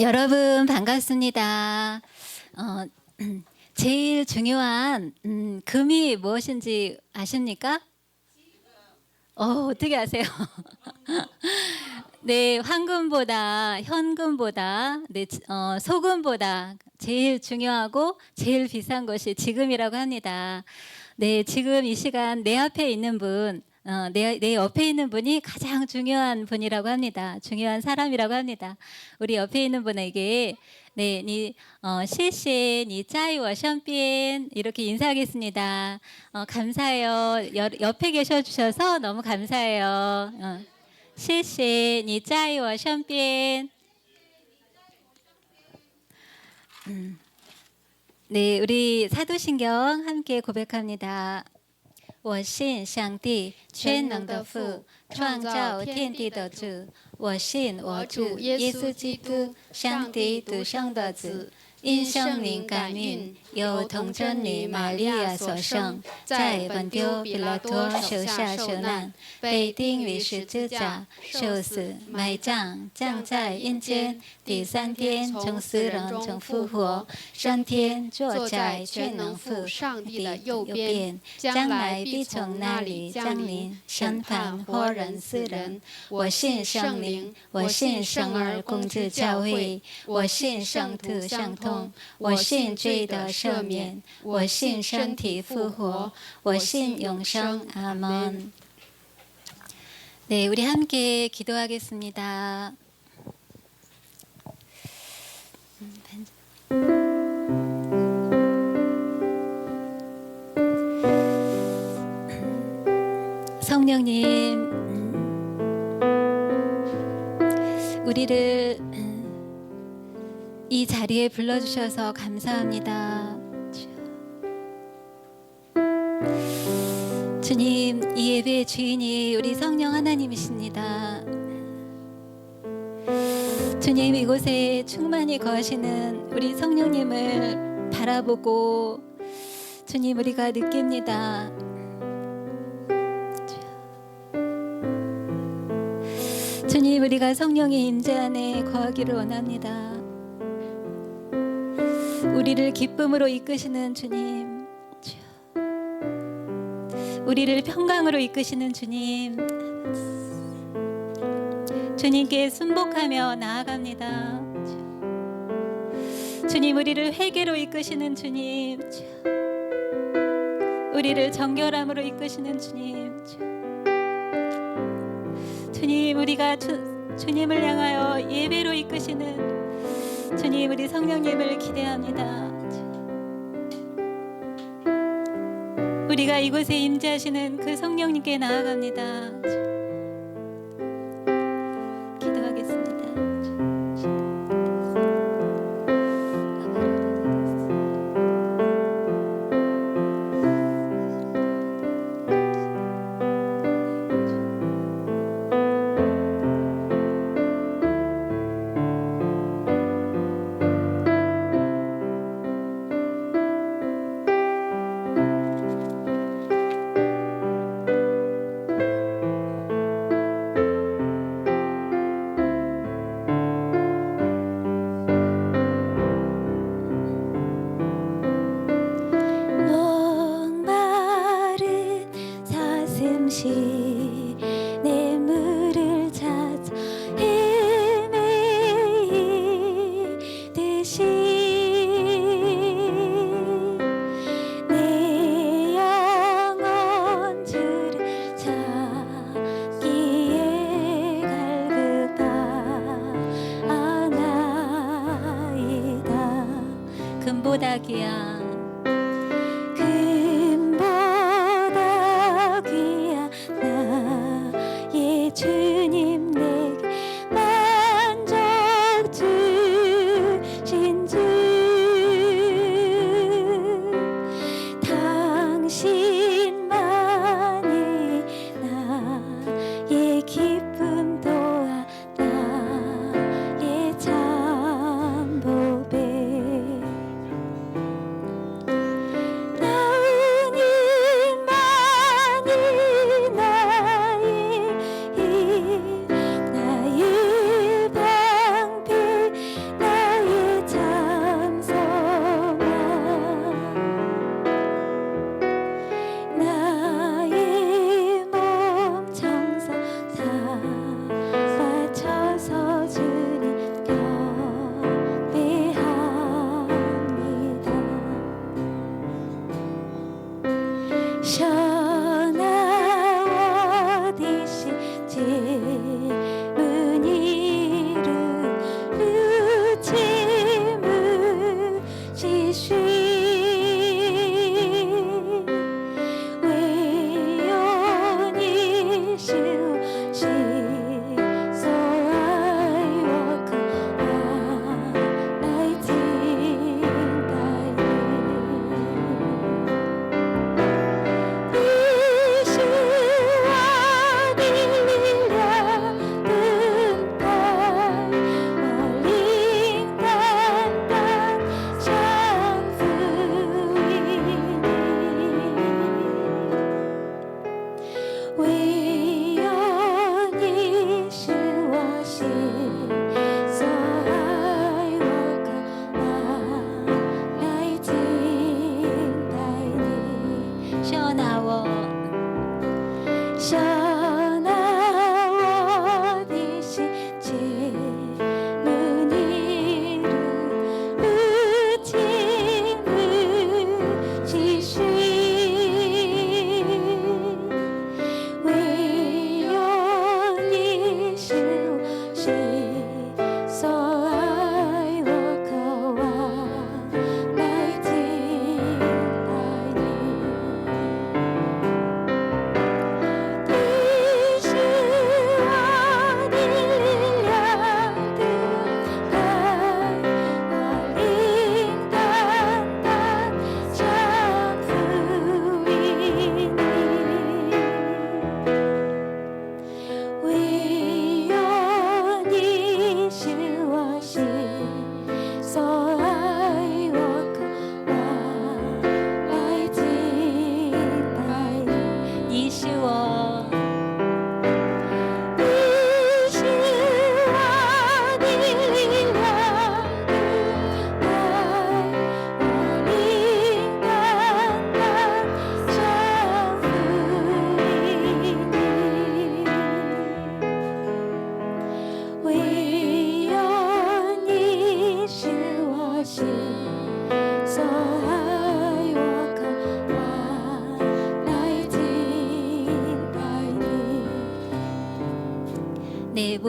여러분 반갑습니다. 어, 제일 중요한 금이 무엇인지 아십니까? 어떻게 아세요? 네, 황금보다 현금보다 소금보다 제일 중요하고 제일 비싼 것이 지금이라고 합니다. 네, 지금 이 시간 내 앞에 있는 분, 내 옆에 있는 분이 가장 중요한 분이라고 합니다. 중요한 사람이라고 합니다. 우리 옆에 있는 분에게 네, 시시, 니 짜이워 션빈 이렇게 인사하겠습니다. 감사해요. 옆에 계셔 주셔서 너무 감사해요. 谢谢你在我身边. 네, 우리 사도신경 함께 고백합니다. 我信上帝全能的父，创造天地的主。我信我主耶稣基督，上帝独生的子，因圣灵感孕，由童贞女玛利亚所生，在本丢比拉多手下受难，被钉于十字架，受死，埋葬，葬在阴间，第三天从死人中复活，升天坐在全能父上帝的右边，将来必从那里降临审判活人死人。我信圣灵，我信圣而公之教会，我信圣徒相通，我信罪的赦免，我信身体复活，我信永生。阿门。 네, 우리 함께 기도하겠습니다. 성령님, 우리를 이 자리에 불러주셔서 감사합니다. 주님, 이 예배의 주인이 우리 성령 하나님이십니다. 주님, 이곳에 충만히 거하시는 우리 성령님을 바라보고 주님, 우리가 느낍니다. 주님, 우리가 성령의 임재 안에 거하기를 원합니다. 우리를 기쁨으로 이끄시는 주님, 우리를 평강으로 이끄시는 주님, 주님께 순복하며 나아갑니다. 주님, 우리를 회개로 이끄시는 주님, 우리를 정결함으로 이끄시는 주님, 주님, 우리가 주님을 향하여 예배로 이끄시는 주님, 우리 성령님을 기대합니다. 우리가 이곳에 임재하시는 그 성령님께 나아갑니다. 기도하겠습니다. 내 물을 찾아 헤매이듯이 내 영혼 주를 찾기에 갈급하나이다. 금보다 귀한 주님, 내게 만족 주신 주, 당신만이 나의 기쁨 또한 나의 참 보배.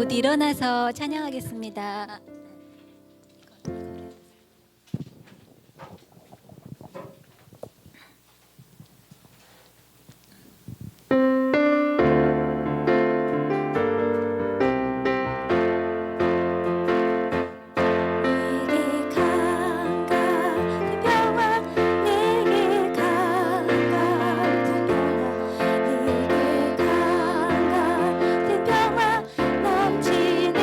모두 일어나서 찬양하겠습니다. 넘치니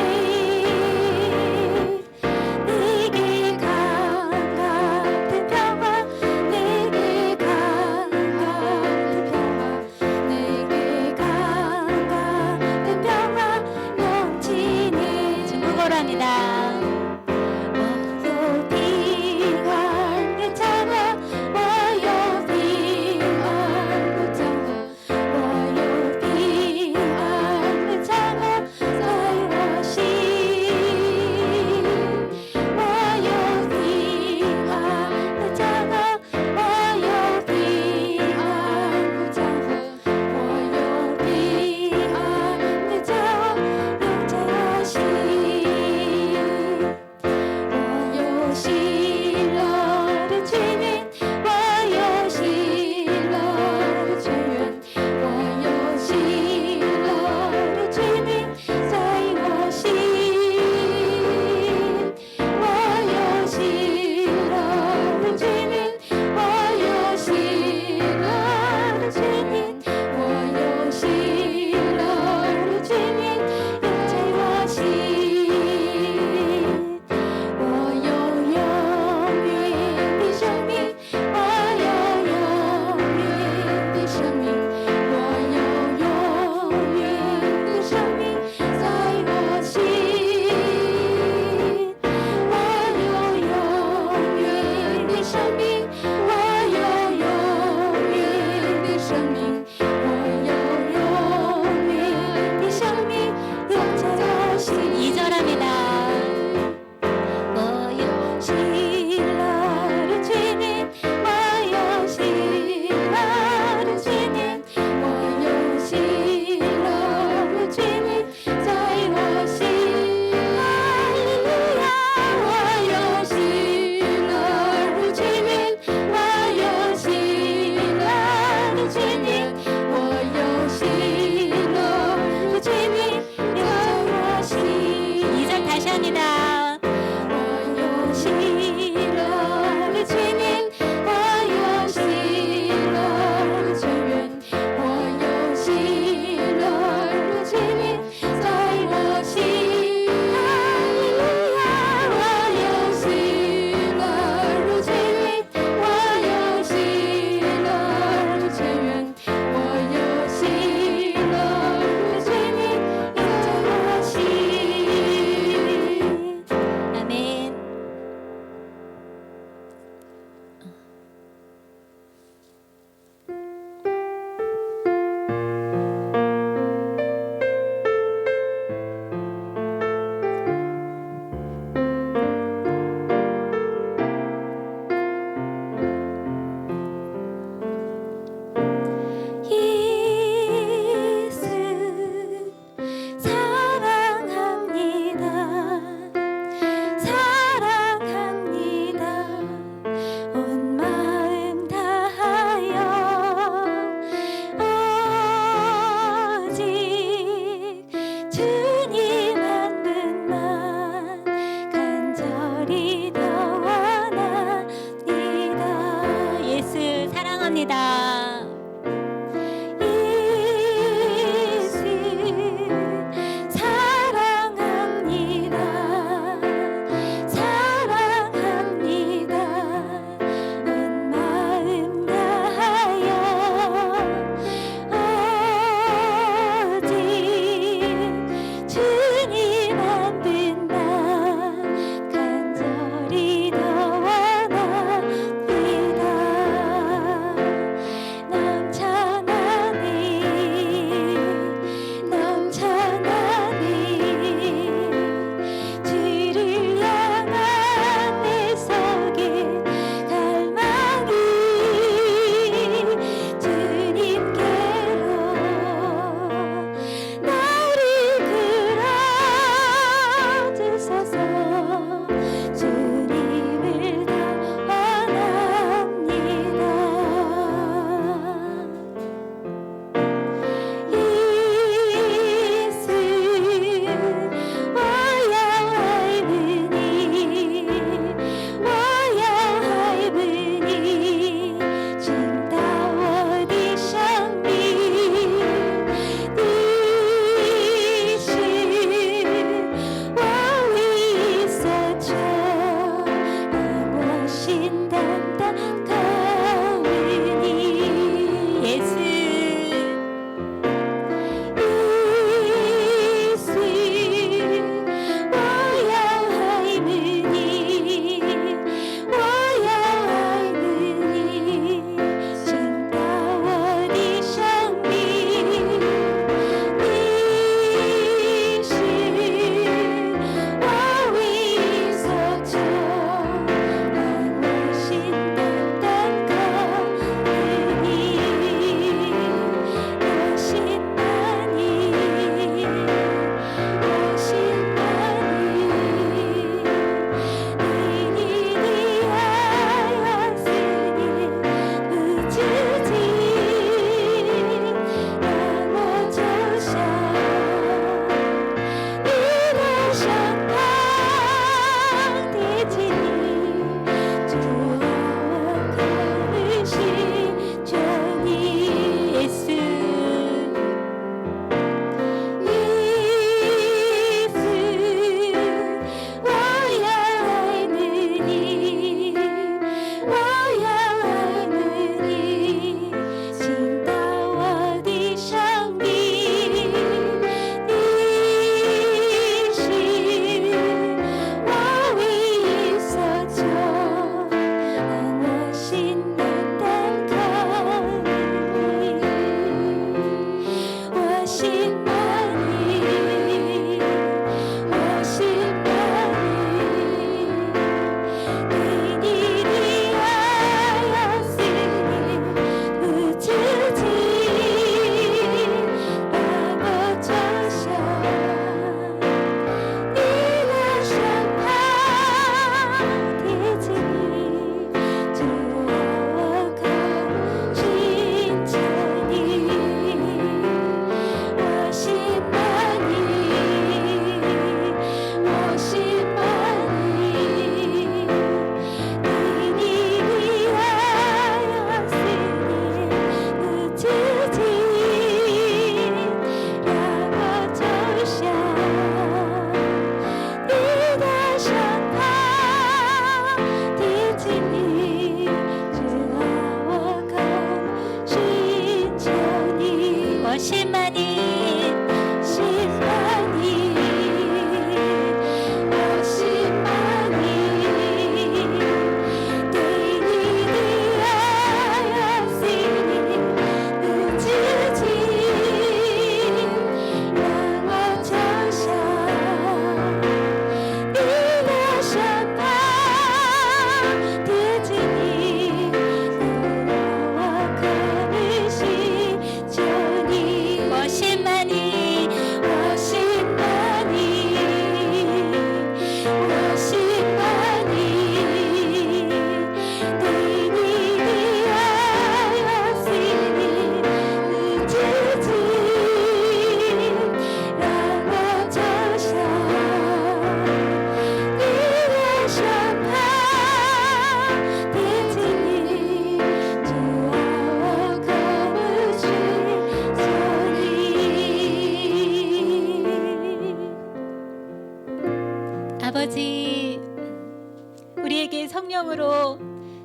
우리에게 성령으로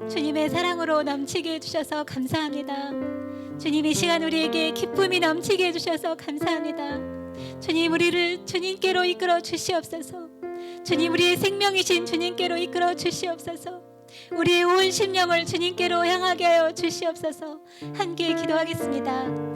주님의 사랑으로 넘치게 해주셔서 감사합니다. 주님 이 시간 우리에게 기쁨이 넘치게 해주셔서 감사합니다. 주님 우리를 주님께로 이끌어 주시옵소서. 주님 우리의 생명이신 주님께로 이끌어 주시옵소서. 우리의 온 심령을 주님께로 향하게 하여 주시옵소서. 함께 기도하겠습니다.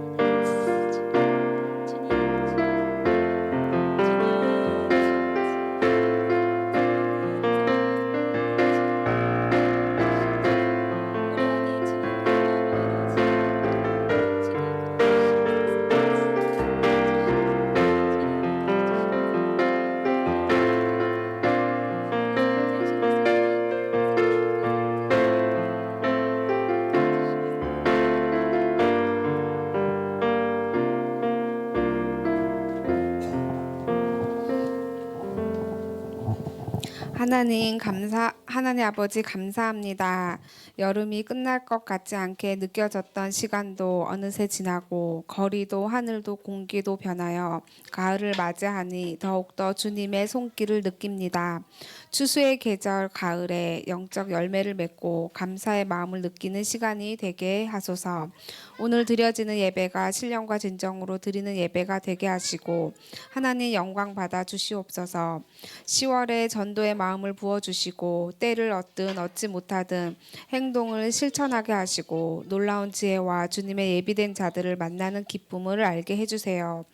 하나님 아버지 감사합니다. 여름이 끝날 것 같지 않게 느껴졌던 시간도 어느새 지나고 거리도 하늘도 공기도 변하여 가을을 맞이하니 더욱더 주님의 손길을 느낍니다. 추수의 계절 가을에 영적 열매를 맺고 감사의 마음을 느끼는 시간이 되게 하소서. 오늘 드려지는 예배가 신령과 진정으로 드리는 예배가 되게 하시고 하나님 영광 받아 주시옵소서. 10월에 전도의 마음을 부어주시고 때를 얻든 얻지 못하든 행동을 실천하게 하시고 놀라운 지혜와 주님의 예비된 자들을 만나는 기쁨을 알게 해주세요.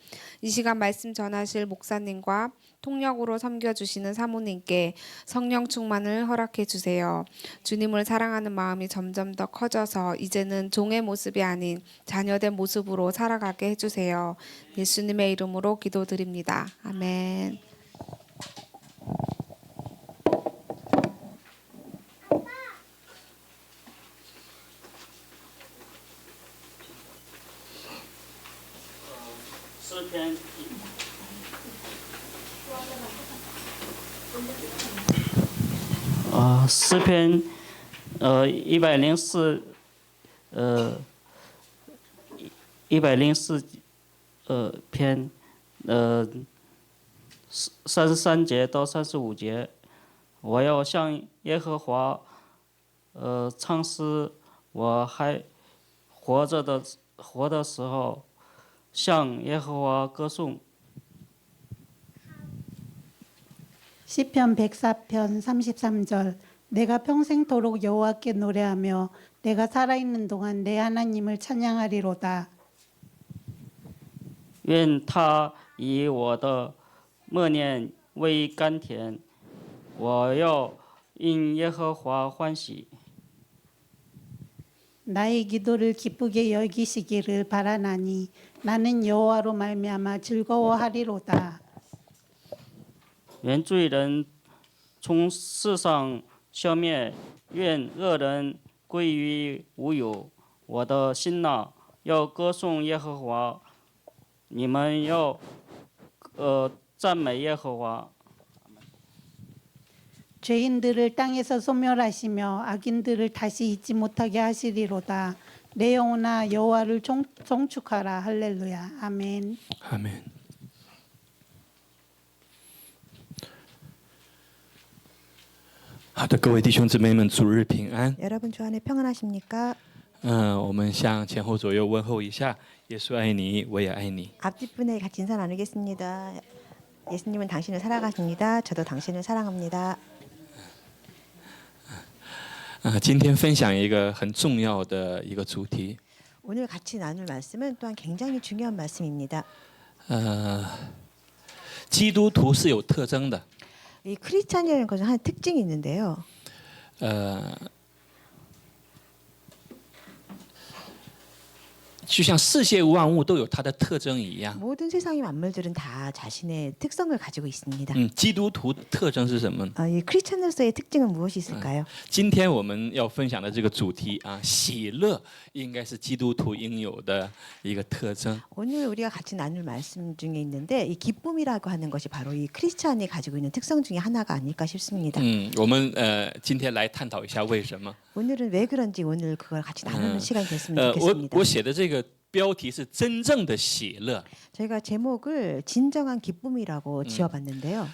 이 시간 말씀 전하실 목사님과 통역으로 섬겨주시는 사모님께 성령 충만을 허락해 주세요. 주님을 사랑하는 마음이 점점 더 커져서 이제는 종의 모습이 아닌 자녀된 모습으로 살아가게 해주세요. 예수님의 이름으로 기도드립니다. 아멘. 시편 104 篇33节到35节，我要向耶和华唱诗，我还活的时候，向耶和华歌颂。 시편 104편 33절 내가 평생토록 여호와께 노래하며 내가 살아있는 동안 내 하나님을 찬양하리로다. 愿他以我的默念为甘甜，我要因耶和华欢喜。 나의 기도를 기쁘게 여기시기를 바라나니 나는 여호와로 말미암아 즐거워하리로다. 愿罪人从世上消灭，愿恶人归于无有。我的心哪，要歌颂耶和华，你们要赞美耶和华。 죄인들을 땅에서 소멸하시며 악인들을 다시 잊지 못하게 하시리로다. 내 영혼아 여호와를 송축하라. 할렐루야. 아멘. 아멘.好的，各位弟兄姊妹们，主日平安。 여러분 주 안에 평안하십니까? 我们向前后左右问候一下，耶稣爱你，我也爱你。 앞뒷분에 같이 인사 나누겠습니다. 예수님은 당신을 사랑하십니다. 저도 당신을 사랑합니다. 今天分享一个很重要的一个主题。 오늘 같이 나눌 말씀은 또한 굉장히 중요한 말씀입니다. 基督徒是有特征的。 이 크리스찬이라는 것은 한 특징이 있는데요. 就像世界万物都有它的特征一样。 모든 세상의 만물들은 다 자신의 특성을 가지고 있습니다. 基督徒的特征是什么？ 이 크리스찬으로서의 특징은 무엇이 있을까요? 今天我们要分享的这个主题啊，喜乐应该是基督徒应有的一个特征。 오늘 우리가 같이 나눌 말씀 중에 있는데 이 기쁨이라고 하는 것이 바로 이 크리스찬이 가지고 있는 특성 중에 하나가 아닐까 싶습니다. 我们今天来探讨一下为什么。 오늘은 왜 그런지 오늘 그걸 같이 나누는 시간이 됐으면 좋겠습니다. 我写的这个标题是真正的喜乐。 저희가 제목을 진정한 기쁨이라고 지어봤는데요.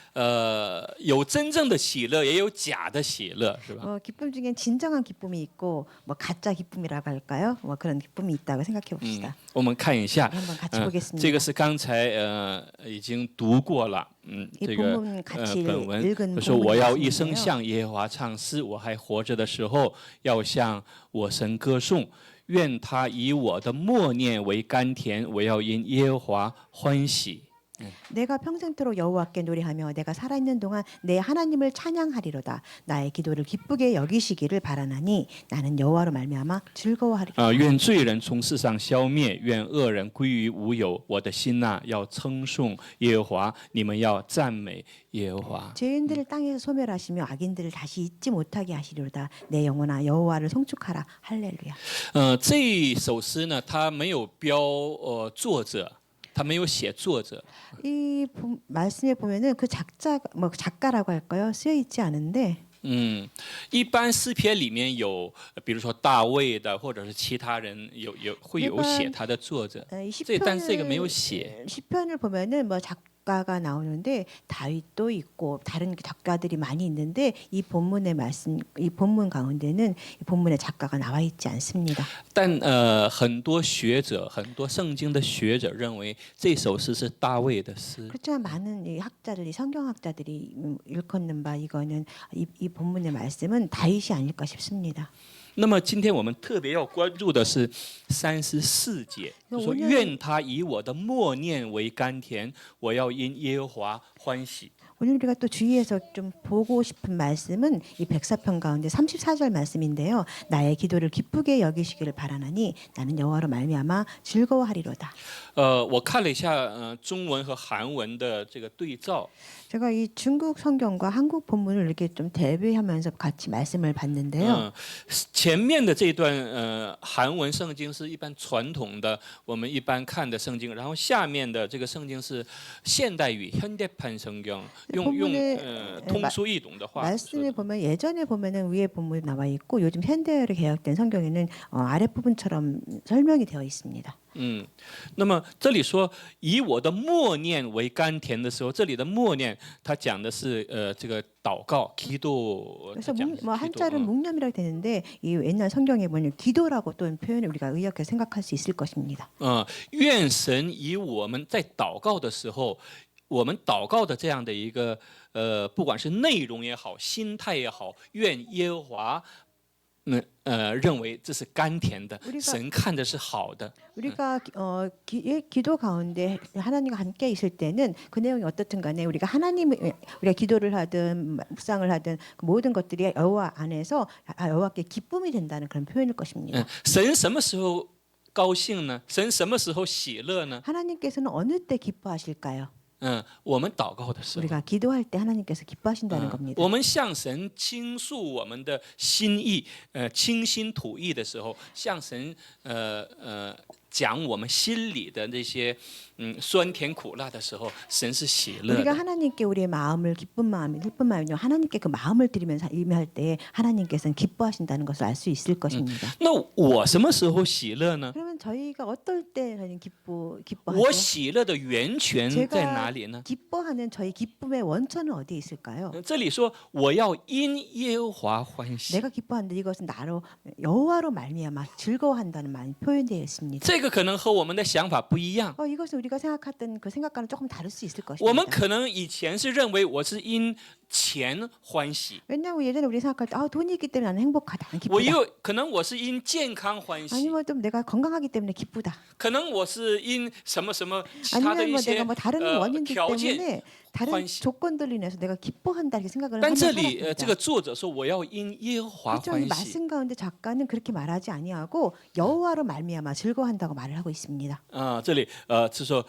有真正的喜乐，也有假的喜乐，是吧？ 기쁨 중엔 진정한 기쁨이 있고 뭐 가짜 기쁨이라고 할까요? 뭐 그런 기쁨이 있다고 생각해 봅시다. 我们看一下， 한번 같이 보겠습니다. 这个是刚才已经读过了， 이 这个 본문 같이 本文 읽은 说我要一 본문이 生 있는데요. 向耶和华唱诗，我还活着的时候要向我神歌颂。 愿他以我的默念为甘甜，我要因耶和华欢喜。 내가 평생토록 여호와께 노래하며 내가 살아있는 동안 내 하나님을 찬양하리로다. 나의 기도를 기쁘게 여기시기를 바라나니 나는 여호와로 말미암아 즐거워하리로다. 愿罪人从世上消灭，愿恶人归于无有。我的心呐、要称颂耶和华，你们要赞美耶和华。 죄인들을 땅에서 소멸하시며 악인들을 다시 잊지 못하게 하시리로다. 내 영혼아 여호와를 송축하라. 할렐루야. 这首诗呢，它没有标作者，它没有写作者。 이 말씀에 보면은 그 작가라고 할까요? 쓰여 있지 않은데 一般诗篇里面有，比如说大卫的，或者是其他人会有写他的作者。 但是这个没有写。 시편을 보면은 뭐 작가가 나오는데 다윗도 있고 다른 작가들이 많이 있는데 이 본문의 말씀, 이 본문 가운데는 이 본문의 작가가 나와 있지 않습니다. 但很多学者，很多圣经的学者认为这首诗是大卫的诗。 그렇지만 많은 이 학자들이 성경학자들이 일컫는 바 이거는 이 본문의 말씀은 다윗이 아닐까 싶습니다. 那么今天我们特别要关注的是34节，就说愿他以我的默念为甘甜，我要因耶和华欢喜。 오늘 우리가 또 주의해서 좀 보고 싶은 말씀은 이 백사편 가운데 34절 말씀인데요. 나의 기도를 기쁘게 여기시기를 바라나니 나는 여호와로 말미암아 즐거워하리로다. 我看了一下中文和韩文的这个对照， 제가 이 중국 성경과 한국 본문을 이렇게 좀 대비하면서 같이 말씀을 봤는데요. 前面的这段韩文圣经是一般传统的我们一般看的圣经，然后下面的这个圣经是现代语현대판 성경，用通俗易懂的话。 말씀을 보면 예전에 보면은 위에 본문이 나와 있고 요즘 현대어로 개혁된 성경에는 아랫부분처럼 설명이 되어 있습니다. 那么这里说以我的默念为甘甜的时候，这里的默念，它讲的是这个祷告、기도。 그래서 뭐 한자는 묵념이라고 되는데 이 옛날 성경에 보면 기도라고 또 표현을 우리가 의역해서 생각할 수 있을 것입니다. 愿神以我们在祷告的时候，我们祷告的这样的一个不管是内容也好，心态也好，愿耶和华。 认为这是甘甜的，神看的是好的。 우리가 기도 가운데 하나님과 함께 있을 때는 그 내용이 어떻든 간에 우리가 기도를 하든 묵상을 하든 그 모든 것들이 여호와 안에서 여호와께 기쁨이 된다는 그런 표현일 것입니다. 神什么时候高兴呢？神什么时候喜乐呢？ 하나님께서는 어느 때 기뻐하실까요? 我们祷告的时候， 우리가 기도할 때 하나님께서 기뻐하신다는 겁니다. 我们向神倾诉我们的心意，倾心吐意的时候，向神讲我们心里的那些酸甜苦辣的时候，神是喜乐的。 우리가 하나님께 우리의 마음을 슬픈 마음이요 하나님께 그 마음을 드리면서 임할 때 하나님께서는 기뻐하신다는 것을 알 수 있을 것입니다. 那我什么时候喜乐呢？ 그러면 저희가 어떨 때 저희는 我 기뻐하죠? 喜乐的源泉在哪里呢？ 기뻐하는 저희 기쁨의 원천은 어디에 있을까요? 这里说我要因耶和华欢喜， 내가 기뻐하는데 이것은 나로 여호와로 말미암아 즐거워한다는 말이 표현되어 있습니다. 这个可能和我们的想法不一样。 이것은 우리가 생각했던 그 생각과는 조금 다를 수 있을 我们 것입니다. 可能以前是认为我是因钱欢喜， 왜냐하면 예전에 우리 생각할 때 돈이 있기 때문에 나는 행복하다, 나는 我 기쁘다. 又可能我是因健康欢喜， 아니면 또 내가 건강하기 때문에 기쁘다. 可能我是因什么什么其他的 아니면 一 뭐 些 내가 뭐 다른 원인들 条件。 때문에 다른 환시. 조건들로 인해서 내가 기뻐한다 이렇게 생각을 但 하면 这里这 살았습니다. 个作者说我要因耶和华 그렇죠. 이 欢喜， 말씀 가운데 작가는 그렇게 말하지 아니하고 여호와로 말미암아 즐거워한다고 말을 하고 있습니다. 这里是说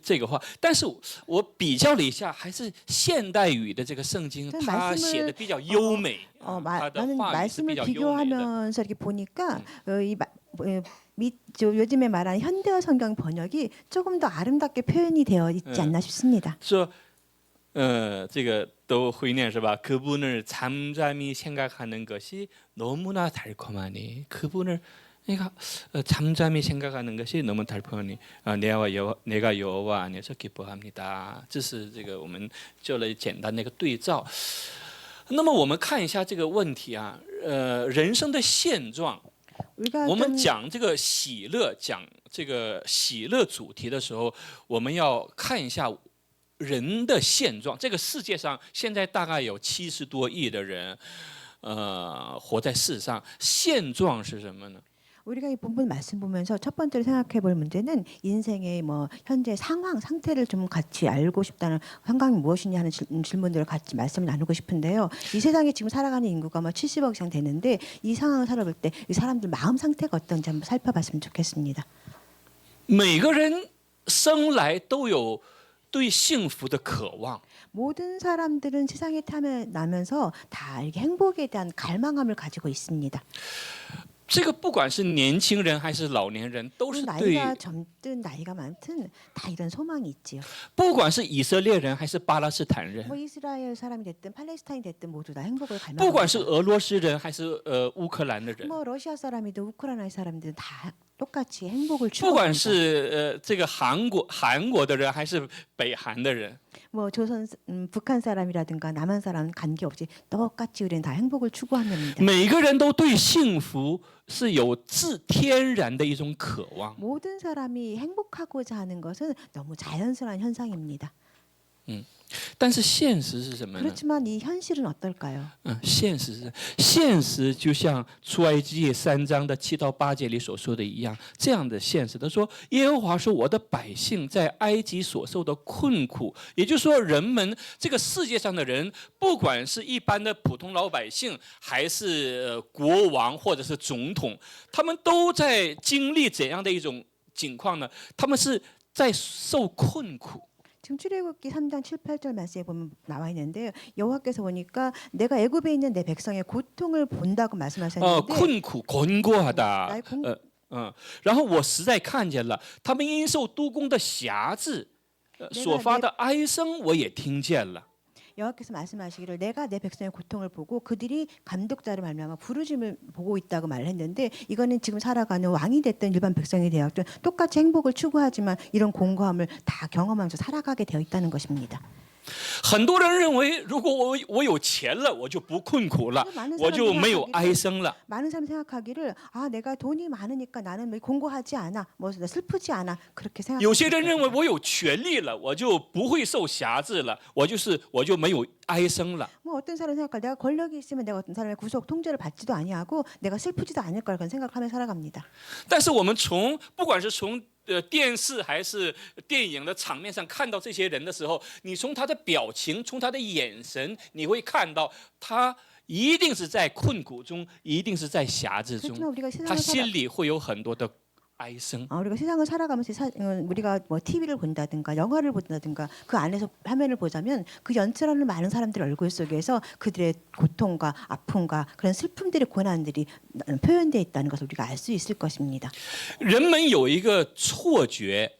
这个话，但是我比较了一下，还是现代语的这个圣经， 그 它 말씀을 写的比较优美，它的 나는 话语是比 말씀을 较优美的。 비교하면서 이렇게 보니까 요즘에 말하는 현대어 성경 번역이 조금 더 아름답게 표현이 되어 있지 않나 싶습니다. 说这个都会念是吧? 그분을 잠잠히 생각하는 것이 너무나 달콤하니 그분을 그러니까 잠잠히 생각하는 것이 너무 달팽이 내가 여호와 안에서 기뻐합니다. 这是这个我们做了简单的一个对照。那么我们看一下这个问题啊，人生的现状。 我们讲这个喜乐，讲这个喜乐主题的时候，我们要看一下人的现状。这个世界上现在大概有70多亿的人，活在世上，现状是什么呢？ 우리가 이 본문 말씀 보면서 첫 번째로 생각해 볼 문제는 인생의 뭐 현재 상황, 상태를 좀 같이 알고 싶다는 상황이 무엇이냐 하는 질문들을 같이 말씀을 나누고 싶은데요. 이 세상에 지금 살아가는 인구가 뭐 70억 이상 되는데 이 상황을 살아볼 때 이 사람들 마음 상태가 어떤지 한번 살펴봤으면 좋겠습니다. 每个人生来都有对幸福的渴望。 모든 사람들은 세상에 태어나면서 다 이렇게 행복에 대한 갈망함을 가지고 있습니다. 这个不管是年轻人还是老年人，都是对。 나이가 젊든 나이가 많든 다 이런 소망이 있지요. 不管是以色列人还是巴勒斯坦人， 뭐 이스라엘 사람이 됐든 팔레스타인 됐든 모두 다 행복을 不管是 갈망합니다. 俄罗斯人还是乌克兰的人， 뭐 러시아 사람이든 우크라이나 사람들은 다 똑같이 행복을 不管 추구합니다. 是这个韩国的人还是北韩的人， 뭐 조선 북한 사람이라든가 남한 사람 관계없이 똑같이 우리는 다 행복을 추구합니다. 每个人都对幸福是有自天然的一种渴望。 모든 사람이 행복하고자 하는 것은 너무 자연스러운 현상입니다. 但是现实是什么呢？ 그렇지만 이 현실은 어떨까요? 现实就像出埃及记3章的7到8节里所说的一样，这样的现实。他说：“耶和华说，我的百姓在埃及所受的困苦，也就是说，人们这个世界上的人，不管是一般的普通老百姓，还是国王或者是总统，他们都在经历怎样的一种情况呢？他们是在受困苦。” 지금 출애굽기 3장 7, 8절 말씀에 보면 나와 있는데요. 여호와께서 보니까 내가 애굽에 있는 내 백성의 고통을 본다고 말씀하셨는데 困苦권고하다 나의 공- 然后我实在看见了，他们因受督工的辖制，所发的哀声我也听见了。 여호와께서 말씀하시기를 내가 내 백성의 고통을 보고 그들이 감독자를 말미암아 부르심을 보고 있다고 말했는데 이거는 지금 살아가는 왕이 됐든 일반 백성이 되었든 똑같이 행복을 추구하지만 이런 공고함을 다 경험하면서 살아가게 되어 있다는 것입니다. 很多人认为，如果我有钱了，我就不困苦了，我就没有哀声了。 많은 사람이 생각하기를 아 내가 돈이 많으니까 나는 뭐 공고하지 않아, 뭐 슬프지 않아 그렇게 有些人认为 생각합니다. 我有权利了，我就不会受辖制了，我就没有哀声了。 뭐 어떤 사람이 생각할 내가 권력이 있으면 내가 어떤 사람의 구속 통제를 받지도 아니하고 내가 슬프지도 않을 거라 그런 생각하며 살아갑니다. 但是我们不管是从电视还是电影的场面上看到这些人的时候，你从他的表情，从他的眼神，你会看到他一定是在困苦中，一定是在辖制中， 그렇지만 우리가 他 세상을 心里会有很多的哀声。 우리가 세상을 살아가면서 우리가 뭐 TV를 본다든가 영화를 본다든가 그 안에서 화면을 보자면 그 연출하는 많은 사람들의 얼굴 속에서 그들의 고통과 아픔과 그런 슬픔들의 고난들이 표현되어 있다는 것을 우리가 알 수 있을 것입니다. 人们有一个错觉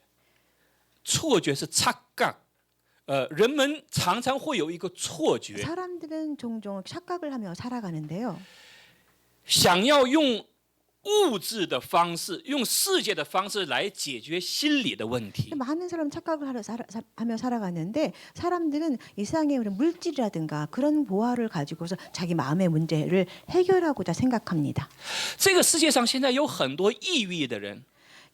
是착각。人们常常会有一个错觉， 사람들은 종종 착각을 하며 살아가는데요. 想要用物质的方式，用世界的方式来解决心理的问题。 많은 사람은 착각을 하며 살아가는데 사람들은 이 세상의 물질이라든가 그런 보화를 가지고서 자기 마음의 문제를 해결하고자 생각합니다. 这个世界上现在有很多抑郁的人，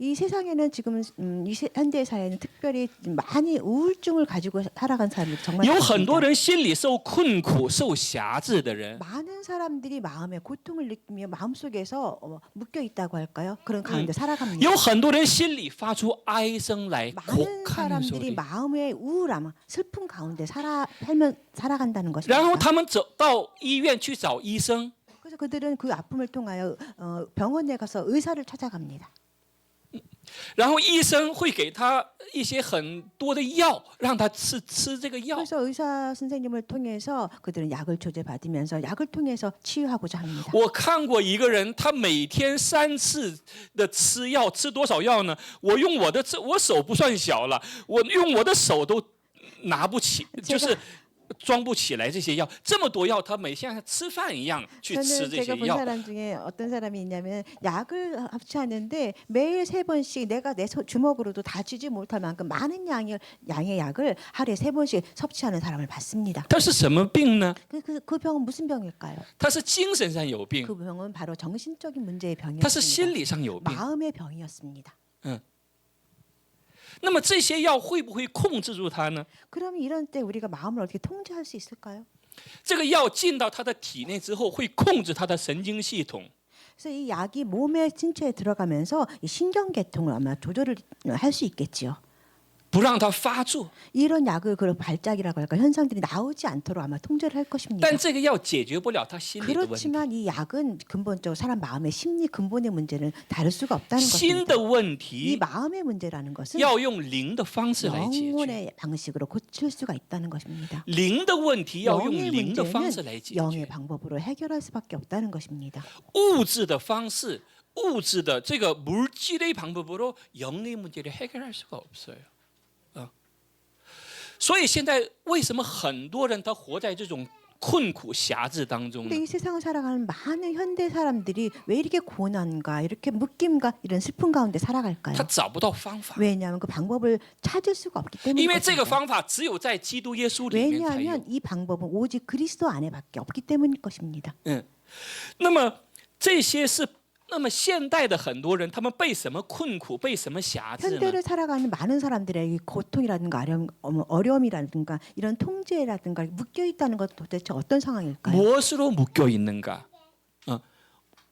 이 세상에는 지금 이 현대 사회는 특별히 많이 우울증을 가지고 살아간 사람들이 정말 有很多 많습니다. 人心里受困苦、受辖制的人。 많은 사람들이 마음에 고통을 느끼며 마음속에서 묶여 있다고 할까요? 그런 가운데 살아갑니다. 有很多人心里发出哀声来， 많은 사람들이 마음의 우울함, 슬픔 가운데 살아간다는 然后 것입니다. 他们走到医院去找医生， 그래서 그들은 그 아픔을 통하여 병원에 가서 의사를 찾아갑니다. 然后医生会给他一些很多的药，让他吃这个药。 그래서 의사 선생님을 통해서 그들은 약을 조제받으면서 약을 통해서 치유하고자 합니다. 我看过一个人，他每天3次的吃药，吃多少药呢？我用我手不算小了，我用我的手都拿不起，就是装不起来这些药，这么多药，他每天像吃饭一样去吃 저는 这 제가 些 본 药。 사람 중에 어떤 사람이 있냐면 약을 섭취하는데 매일 3번씩 내가 내 주먹으로도 다 쥐지 못할 만큼 많은 양의 약을 하루에 3번씩 섭취하는 사람을 봤습니다. 他是什么病呢？ 그 병은 무슨 병일까요? 他是精神上有病， 그 병은 바로 정신적인 문제의 他是心 병이었습니다. 理上有病。 마음의 병이었습니다. 那么这些药会不会控制住他呢？ 그러면 이런 때 우리가 마음을 어떻게 통제할 수 있을까요? 这个药进到他的体内之后，会控制他的神经系统， 그래서 이 약이 몸의 신체에 들어가면서 이 신경계통을 아마 조절을 할 수 있겠지요. 不让他发作。 이런 약을 그런 발작이라고 할까 현상들이 나오지 않도록 아마 통제를 할 것입니다. 但这个药解决不了他心理的问题。 그렇지만 이 약은 근본적으로 사람 마음의 심리 근본의 문제는 다룰 수가 없다는 心 것입니다. 的问 이 题 마음의 문제라는 것은 要用灵的方式来解决， 영혼의 방식으로 고칠 수가 있다는 것입니다. 灵的问题要用 영의 灵的方式 문제는 来解 영의 决， 방법으로 해결할 수밖에 없다는 것입니다. 物质的方式，物质的这个물질의 방법으로 영의 문제를 해결할 수가 없어요. 所以现在为什么很多人他活在这种困苦辖制当中呢？ 근데 이 세상을 살아가는 많은 현대 사람들이 왜 이렇게 고난과 이렇게 묶임과 이런 슬픔 가운데 살아갈까요? 他找不到方法， 왜냐하면 그 방법을 찾을 수가 없기 因为 때문입니다. 这个方法只有在基督耶稣里面才有 왜냐하면 。 이 방법은 오직 그리스도 안에밖에 없기 때문일 것입니다. 那么这些是，那么现代的很多人，他们被什么困苦，被什么辖制呢？ 현대를 살아가는 많은 사람들의 이 고통이라든가 어려움이라든가 이런 통제라든가 묶여 있다는 것 도대체 어떤 상황일까요? 무엇으로 묶여 있는가？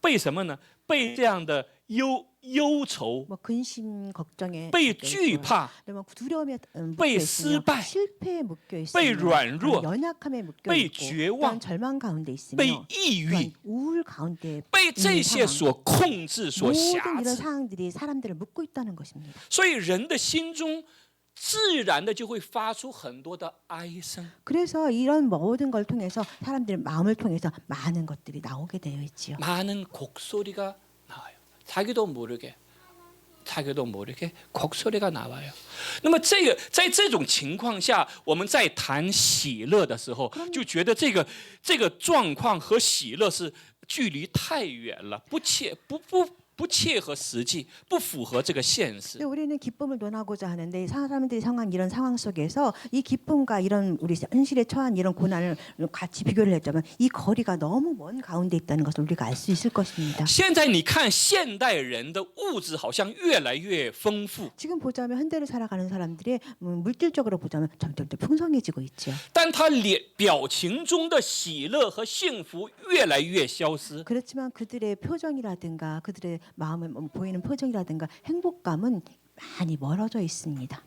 被什么呢？被这样的忧愁， 뭐 근심 걱정에 被 묶여 惧 있고요. 怕， 그리고 두려움에 묶여 被 있으며 失败， 실패에 묶여 被 있으며 软弱， 연약함에 묶여 被 있고 绝望， 또한 절망 가운데 被 있으며 抑郁， 또한 우울 가운데 被这些所控制、所 모든 辖 이런 制。 상황들이 사람들을 묶고 있다는 것입니다. 所以人的心中自然的就会发出很多的哀声。 그래서 이런 모든 걸 통해서 사람들의 마음을 통해서 많은 것들이 나오게 되어 있지요. 많은 곡소리가 나와요. 자기도 모르게 곡소리가 나와요. 那么在这种情况下，我们在谈喜乐的时候，就觉得这个状况和喜乐是距离太远了，不切合实际，不符合这个现实 근데 。 우리는 기쁨을 논하고자 하는데 사람들이 상한 이런 상황 속에서 이 기쁨과 이런 우리 현실에 처한 이런 고난을 같이 비교를 했자면 이 거리가 너무 먼 가운데 있다는 것을 우리가 알 수 있을 것입니다. 现在你看现代人的物质好像越来越丰富， 지금 보자면 현대를 살아가는 사람들의 물질적으로 보자면 점점 더 풍성해지고 있죠. 但他表情中的喜乐和幸福越来越消失。 그렇지만 그들의 표정이라든가 그들의 마음에 보이는 표정이라든가 행복감은 많이 멀어져 있습니다.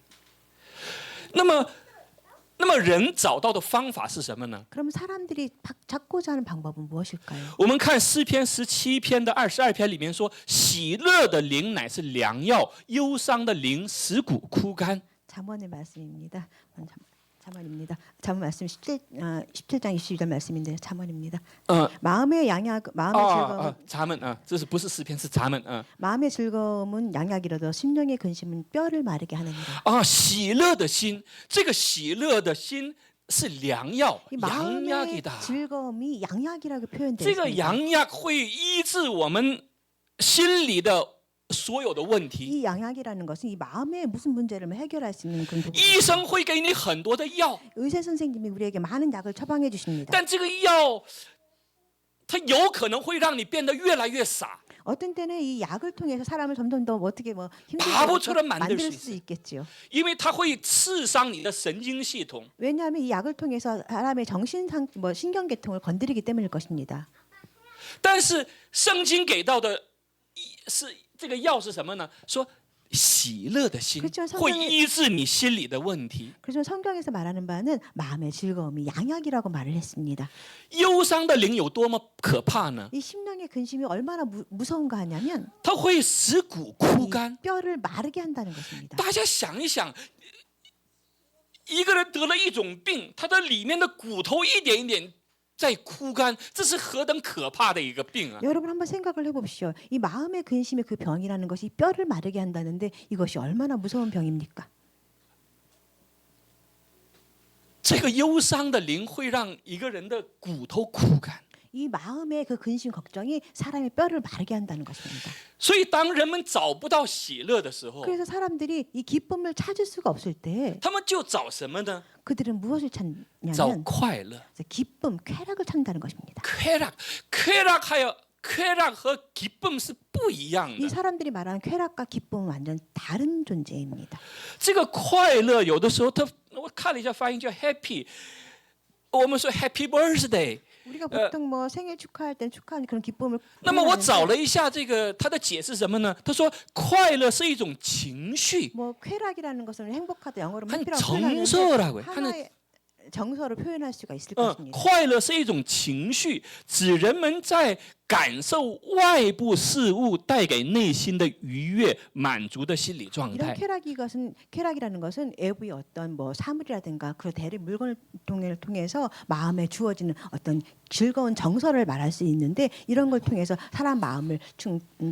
那么人找到的方法是什么呢？ 그럼 사람들이 찾고자 하는 방법은 무엇일까요? 我们看诗篇17篇的22篇里面说，喜乐的灵乃是良药，忧伤的灵使骨枯干。 잠언의 말씀입니다. 잠언 말씀 17장 22절 말씀인데 잠언입니다. 마음의 즐거움 咱们这是不是诗篇是咱们 마음의 즐거움은 양약이라도 심령의 근심은 뼈를 마르게 하느니라. 喜乐的心，这个喜乐的心是良药， 이 良 마음의 약이다。 즐거움이 양약이라고 표현되어 这个 있습니다. 良药会医治我们心里的所有的问题。 이 양약이라는 것은 이 마음의 무슨 문제를 해결할 수 있는 그런 부분. 医生会给你很多的药， 의사 선생님이 우리에게 많은 약을 처방해 주십니다. 但这个药它有可能会让你变得越来越傻。 어떤 때는 이 약을 통해서 사람을 점점 더 어떻게 바보처럼 힘들게 만들 만들 수 수 있겠지요. 因为它会刺伤你的神经系统。 왜냐하면 이 약을 통해서 사람의 신경계통을 건드리기 때문일 것입니다. 但是圣经给到的是这个药是什么呢？说喜乐的心 그렇죠, 성경에 会医治你心里的问题， 그래서 성경에서 말하는 바는 마음의 즐거움이 양약이라고 말을 했습니다. 忧伤的灵有多么可怕呢？ 이 심령의 근심이 얼마나 무서운가 하냐면 它会使骨枯 이 干。 뼈를 마르게 한다는 것입니다. 大家想一想，一个人得了一种病，他的里面的骨头一点一点在枯干，这是何等可怕的一个病啊！ 여러분 한번 생각을 해보십시오. 이 마음의 근심의 그 병이라는 것이 뼈를 마르게 한다는데 이것이 얼마나 무서운 병입니까? 这个忧伤的灵会让一个人的骨头枯干。 이 마음의 그 근심 걱정이 사람의 뼈를 마르게 한다는 것입니다. 所以当人们找不到喜乐的时候， 그래서 사람들이 이 기쁨을 찾을 수가 없을 때 他们就找什么呢？ 그들은 무엇을 找 찾냐면 快乐。 기쁨, 쾌락을 찾는다는 것입니다. 쾌락和기쁨是不一样 이 的。 사람들이 말하는 쾌락과 기쁨은 완전 다른 존재입니다. 这个快乐有的时候，我看了一下发音叫 happy， 我们说 happy birthday。 우리가 보통 뭐 생일 축하할 때 축하하는 그런 기쁨을 那么我找了一下这个它的解释什么呢？他说快乐是一种情绪， 뭐 쾌락이라는 것은 행복하다 영어로 한 해피라고 정서라고요. 표현하는데 하나의 정서로 표현할 수가 있을 嗯， 것입니다. 快乐是一种情绪，指人们在感受外部事物带给内心的愉悦、满足的心理状 이런 态。 쾌락이라는 것은 외부의 어떤 뭐 사물이라든가 그 대리 물건을 통해서 마음에 주어지는 어떤 즐거운 정서를 말할 수 있는데 이런 걸 통해서 사람 마음을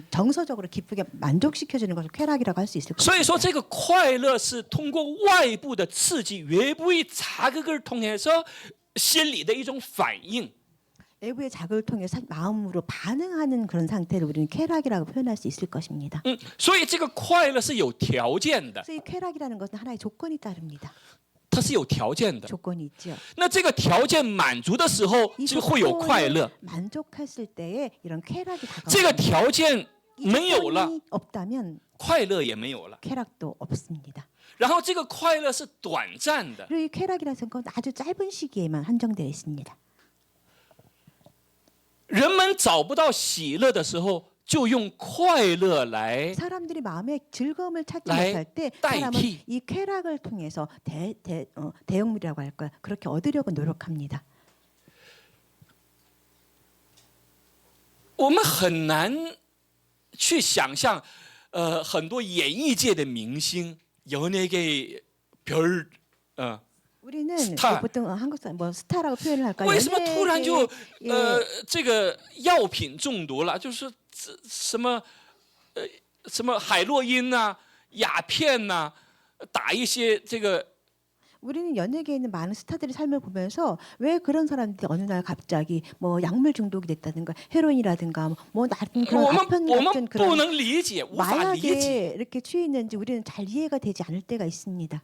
정서적으로 기쁘게 만족시켜주는 것을 쾌락이라고 할 수 있을 所以 것입니다. 说，这个快乐是通过外部的刺激、 외부의 자극을 통해서心理的一种反应。 외부의 자극을 통해서 마음으로 반응하는 그런 상태를 우리는 쾌락이라고 표현할 수 있을 것입니다. 所以这个快乐是有条件的， 그래서 이 쾌락이라는 것은 하나의 조건이 따릅니다. 它是有条件的。 조건이 있죠. 那这个条件满足的时候， 이 就会有快乐。 만족했을 때에 이런 쾌락이 这个 다가옵니다. 条件 이 没有了， 조건이 없다면 快乐也没有了。 쾌락도 없습니다. 然后这个快乐是短暂的， 그리고 이 쾌락이라는 건 아주 짧은 시기에만 한정되어 있습니다. 人们找不到喜乐的时候，就用快乐来 사람들이 마음의 즐거움을 찾지 라이 못할 때 따이티. 사람은 이 쾌락을 통해서 대형물이라고 할까요? 그렇게 얻으려고 노력합니다. 我们很难去想象，很多演艺界的明星연예계 별， 우리는 스타. 보통 한국 사람 뭐 스타라고 표현을 할까요? 为什么突然就 연예계의 这个药品中毒了？就是什么什么海洛因呐、鸦片呐、打一些这个 우리는 연예계에 있는 많은 스타들의 삶을 보면서 왜 그런 사람들이 어느 날 갑자기 뭐 약물 중독이 됐다든가 헤로인이라든가 뭐 나쁜 그런 我们 아편 我们 같은 不 그런 能理解，无法理解。 마약에 이렇게 취했는지 우리는 잘 이해가 되지 않을 때가 있습니다.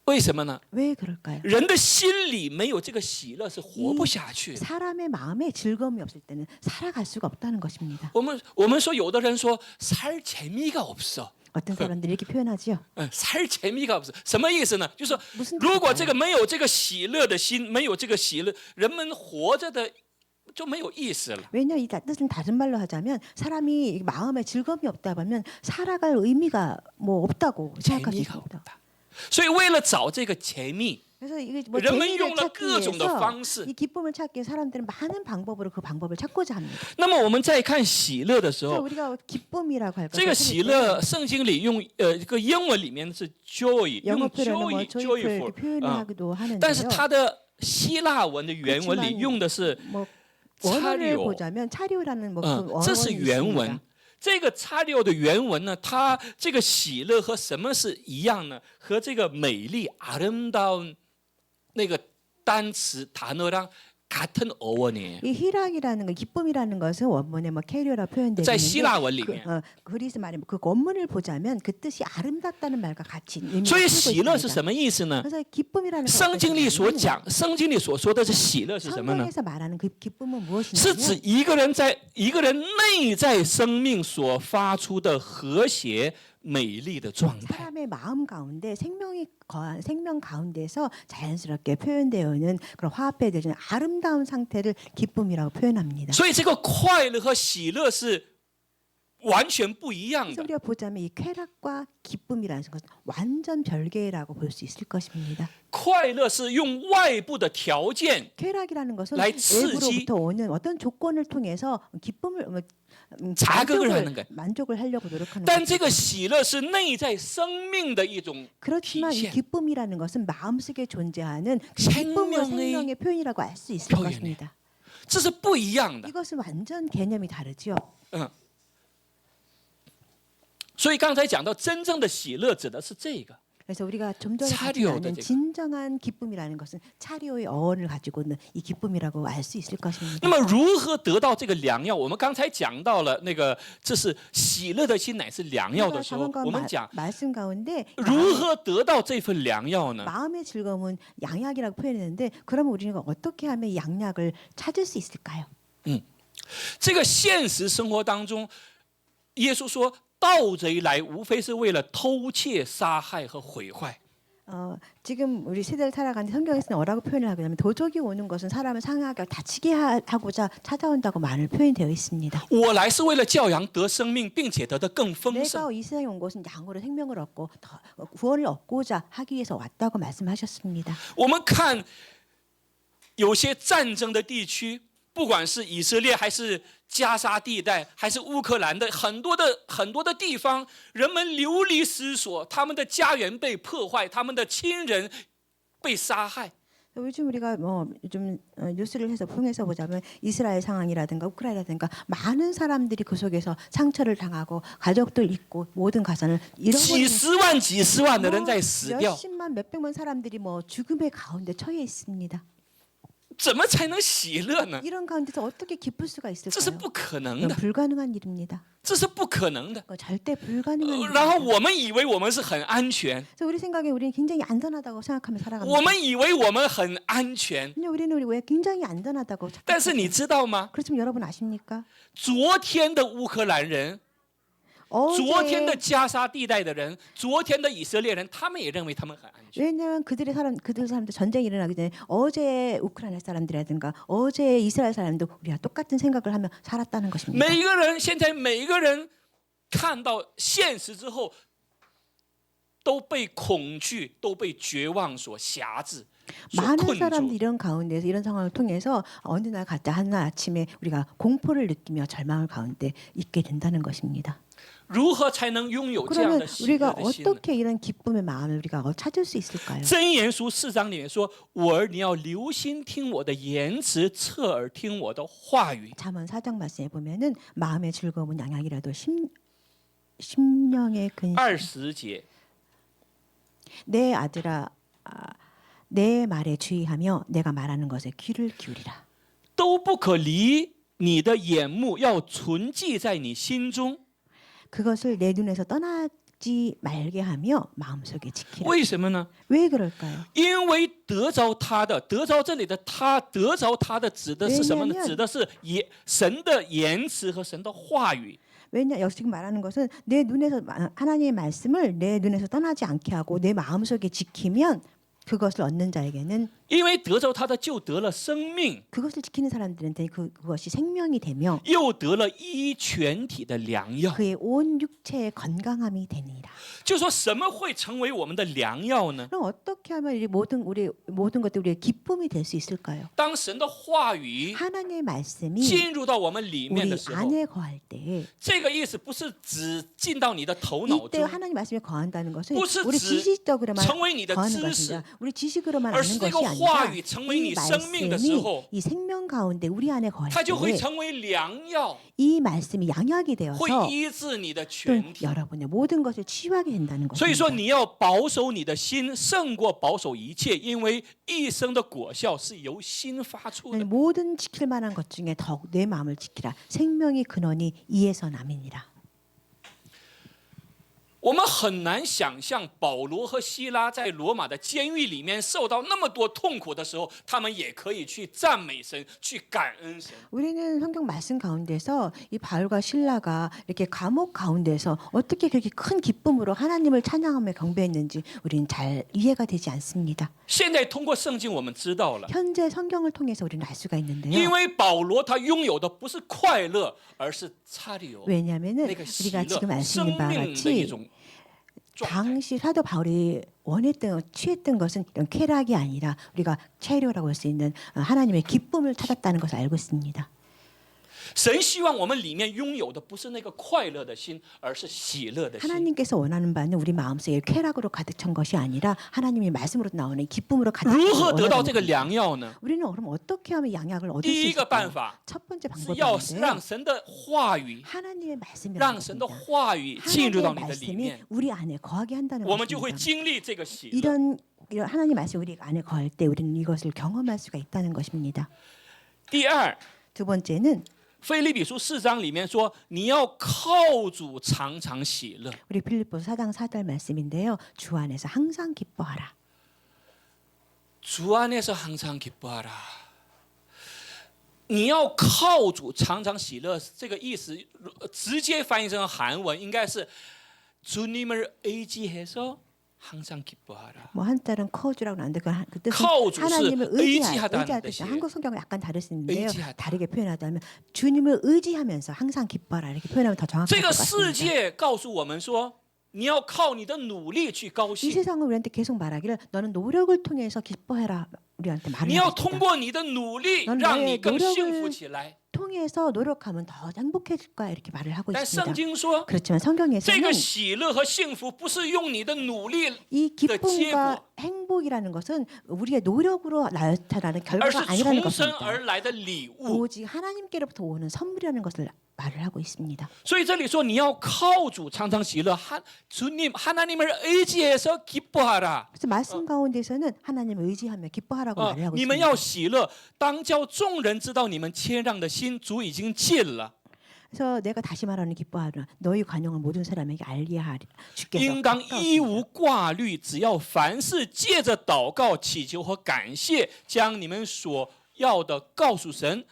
为什么呢？ 왜 그럴까요? 人的心里没有这个喜乐是活不下去的。 사람의 마음에 즐거움이 없을 때는 살아갈 수가 없다는 것입니다. 我们说有的人说살 재미가 없어。 어떤 사람들이 이렇게 표현하지요. 살 재미가 없어。 什么意思呢？就是说 무슨 如果 뜻일까요? 这个没有这个喜乐的心，没有这个喜乐，人们活着的就没有意思了。 왜냐 이 뜻은 다른 말로 하자면 사람이 마음에 즐거움이 없다 보면 살아갈 의미가 뭐 없다고 생각할 수 재미가 있습니다. 없다。 所以为了找这个재미， 그래서 이게 뭐人们 재미를 用了 찾기 各种的 위해서 方式。 이 기쁨을 찾기 위해 사람들은 많은 방법으로 그 방법을 찾고자 합니다. 那么我们在看喜乐的时 그래서 候， 우리가 기쁨이라고 할까? 这个喜乐圣经里用这个英文里面是 joy， 用 영어 표현은 뭐 joy joyful joyful， 표현하기도 但是 하는데요. 它的希腊文的原文里 그렇지만 用的是 뭐 원어를 차리오。 보자면 차리오라는 뭐 这 그 是 원어원이 原 있습니다. 文。这个查六的原文呢，它这个喜乐和什么是一样呢？和这个美丽아름다운那个单词단어랑 같은 어원이에요。 이 희락이라는 거, 기쁨이라는 것은 원문에 뭐 캐리어라 표현되어 在 있는데 希腊文里面， 그리스 말에 그 원문을 보자면 그 뜻이 아름답다는 말과 같이 의미를 所以 쓰고 喜乐是 있습니다. 什么意思呢？ 그래서 기쁨이라는 圣经里所 것은 讲，圣经里所说的是喜乐是什么呢？ 성경에서 말하는 그 기쁨은 是指 무엇이냐면 一个人内在生命所发出的和谐美丽的状态。 사람의 마음 가운데 생명이 거한 생명 가운데서 자연스럽게 표현되어 있는 그런 화합해되는 아름다운 상태를 기쁨이라고 표현합니다. 所以这个快乐和喜乐是完全不一样 그래서 的。 우리가 보자면 이 쾌락과 기쁨이라는 것은 완전 별개라고 볼 수 있을 것입니다. 快乐是用外部的条件 쾌락이라는 것은来刺激 외부로부터 오는 어떤 조건을 통해서 기쁨을 자극을 하는 거예요. 만족을 하려고 노력하는 但这 것이죠. 个喜乐是内在生命的一种 그렇지만 이 体现。 기쁨이라는 것은 마음속에 존재하는 그 기쁨과 생명의 생명의 표현이라고 알 수 있을 표현이에요. 것입니다. 这是不一样的。 이것은 완전 개념이 다르죠. 所以刚才讲到真正的喜乐指的是这个。 그래서 우리가 좀 전에 같이 차리오다, 나눈 제가. 진정한 기쁨이라는 것은 차리오의 어원을 가지고 있는 이 기쁨이라고 알 수 있을 것입니다. 那么如何得到这个良药？我们刚才讲到了那个，这是喜乐的心乃是良药的时候， 방금 我们讲 말씀 가운데 如何得到这份良药呢？ 마음의 즐거움은 양약이라고 표현했는데 그러면 우리는 어떻게 하면 이 양약을 찾을 수 있을까요? 这个现实生活当中，耶稣说，盗贼来无非是为了偷窃、杀害和毁坏。 지금 우리 세대를 살아가는 성경에서는 뭐라고 표현을 하게 되면 도적이 오는 것은 사람을 상하게 다치게 하고자 찾아온다고 말을 표현되어 있습니다. 我来是为了教羊得生命，并且得的更丰盛。 내가 이 세상에 온 것은 양으로 생명을 얻고 더 구원을 얻고자 하기 위해서 왔다고 말씀하셨습니다. 我们看有些战争的地区，不管是以色列还是加沙地带，还是乌克兰的很多的地方，人们流离失所，他们的家园被破坏，他们的亲人被杀害。 요즘 우리가 요즘 뉴스를 통해서 보자면 이스라엘 상황이라든가 우크라이나라든가 많은 사람들이 그 속에서 상처를 당하고 가족들 있고 모든 가산을 几十万、几十万的人在死掉， 몇십만 몇백만 사람들이 죽음의 가운데 처해 있습니다. 怎么才能喜乐呢？ 이런 가운데서 어떻게 기쁠 수가 这是 있을까요? 不可能 이건 的， 불가능한 일입니다. 这是不可能的。 절대 불가능한 일입니다. 然后我们以为我们是很安全， 그래서 우리 생각에 우리는 굉장히 안전하다고 생각하며 我 살아갑니다. 们以为我们很安全， 근데 우리는 왜 굉장히 안전하다고 但是你 착각하죠? 知道吗？ 그렇지만 여러분 아십니까? 昨天的乌克兰人，昨天的 어제 加沙地带的人，昨天的以色列人，他们也认为他们很安全。 왜냐하면 그들 사람들 전쟁이 일어나기 전에 어제 우크라이나 사람들이라든가 어제 이스라엘 사람도 우리가 똑같은 생각을 하며 살았다는 것입니다. 每一个人现在每一个人看到现实之后，都被恐惧、都被绝望所辖制，所 많은 困 사람들이 住。 이런 가운데서 이런 상황을 통해서 어느 날 갔다 하는 아침에 우리가 공포를 느끼며 절망을 가운데 있게 된다는 것입니다. 如何才能拥有这样 그러면 的喜乐 우리가 的心呢？ 어떻게 이런 기쁨의 마음을 우리가 찾을 수 있을까요? 箴言书4章里面说：“我儿，你要留心听我的言辞，侧耳听我的话语。 잠언 4장 말씀에 보면은 마음의 즐거움은 양약이라도 심령의 근심 20节， 내 아들아 내 말에 주의하며 내가 말하는 것에 귀를 기울이라. 都不可离你的眼目，要存记在你心中。 그것을 내 눈에서 떠나지 말게 하며 마음속에 지키라. 为什么呢？ 왜 그럴까요? 因为得着他的，得着这里的他，得着他的指的是什么呢？ 왜냐면 指的是神的言辞和神的话语。 왜냐 여기 지금 말하는 것은 내 눈에서 하나님의 말씀을 내 눈에서 떠나지 않게 하고 내 마음속에 지키면 그것을 얻는 자에게는 因为得着他的，就得了生命， 그것을 지키는 사람들한테 그것이 생명이 되며 又得了医全体的良药。 그의 온 육체의 건강함이 되니라. 就说什么会成为我们的良药呢？ 그럼 어떻게 하면 우리 모든 것들이 우리의 기쁨이 될 수 있을까요? 当神的话语 하나님의 말씀이 进入到我们里面 우리 的时候， 안에 거할 때 这个意思不是只进到你的头脑 이때 中， 하나님 말씀에 거한다는 것은 不是 우리指 지식적으로만 成为你的 거하는 知识 것입니다. 우리 지식으로만 而 아는 是这个 것이 话 아니라 语成为 이 你生命的时 말씀이 候， 이 생명 가운데 우리 안에 거할 它就会 때 成为良药， 이 말씀이 양약이 会 되어서 医治你的 또 全体。 여러분의 모든 것을 치유하게 된다는 所以说， 것입니다. 你要保守你的心，胜过保守一切，因为一生的果效是由心发出的。 모든 지킬 만한 것 중에 더욱 내 마음을 지키라. 생명의 근원이 이에서 남이니라. 我们很难想象保罗和希拉在罗马的监狱里面受到那么多痛苦的时候，他们也可以去赞美神，去感恩神。 우리는 성경 말씀 가운데서 이 바울과 실라가 이렇게 감옥 가운데서 어떻게 그렇게 큰 기쁨으로 하나님을 찬양하며 경배했는지 우리는 잘 이해가 되지 않습니다. 现在通过圣经，我们知道了， 현재 성경을 통해서 우리는 알 수가 因 있는데요. 为保罗他拥有的不是快乐，而是差流， 왜냐하면은 那个喜 우리가 지금 乐， 알 수 生 있는 바와 命的一 같이 种状态。 당시 사도 바울이 취했던 것은 이런 쾌락이 아니라 우리가 체류라고 할 수 있는 하나님의 기쁨을 찾았다는 것을 알고 있습니다. 神希望我们里面拥有的不是那个快乐的心，而是喜乐的心。 하나님께서 원하는 바는 우리 마음속에 쾌락으로 가득 찬 것이 아니라 하나님의 말씀으로 나오는 기쁨으로 가득 찬 如何得到 원하는 这个 것입니다. 良药呢？ 우리는 그럼 어떻게 하면 양약을 얻을 수 第一个办 있을까요? 法 첫 번째 是要 방법인데요. 让神的话语， 하나님의 말씀이라는 让神的 것입니다. 话语进入到 하나님의 你的里 말씀이 面， 우리 안에 거하게 한다는 我们就会 것입니다. 经历这个喜乐。 이런 하나님 말씀 우리 안에 거할 때 우리는 이것을 경험할 수가 있다는 것입니다. 第二， 두 번째는 腓立比书4章里面说，你要靠主常常喜乐。 우리 빌립보서 4장 4절 말씀인데요. 주 안에서 항상 기뻐하라. 주 안에서 항상 기뻐하라。 你要靠主常常喜乐，这个意思直接翻译成韩文应该是주님을 의지해서 항상 기뻐하라. 뭐 한자는 커주라고 나오는데 그 뜻은 커주, 하나님을 의지하다는 의지하는 뜻이 뜻이에요. 한국 성경은 약간 다를 수 있는데요. 의지하다. 다르게 표현하자면 주님을 의지하면서 항상 기뻐하라 이렇게 표현하면 더 정확할 这 것 个世 같습니다. 界告诉我们说，你要靠你的努力去高 이 兴， 세상은 우리한테 계속 말하기를 너는 노력을 통해서 기뻐해라 우리한테 你 말을 要 하고 通 있습니다. 过你的努力 넌 让 너의 你更 노력을 幸福起来。 통해서 노력하면 더 행복해질 거야 이렇게 말을 하고 但 있습니다. 圣经说， 그렇지만 这个 성경에서는 喜乐和幸福不是用你的努力， 이 기쁨과 기쁨. 행복이라는 것은 우리의 노력으로 나타나는 而是 결과가 아니라는 从神 것입니다. 而来的礼物。 오직 하나님께로부터 오는 선물이라는 것을 말을 하고 있습니다. 所以这里说你要靠主常常喜乐，주님 하나님을 의지해서 기뻐하라。 그래서 말씀 가운데서는 하나님을 의지하며 기뻐하라고 말을 하고 你们要 있습니다. 喜乐，当叫众人知道你们谦让的心，主已经尽了。 그래서 내가 다시 말하는 기뻐하라. 너희 관용을 모든 사람에게 알게 하리. 주께서 应当一 가까웠습니다. 无挂虑，只要凡事借着祷告、祈求和感谢，将你们所要的告诉神。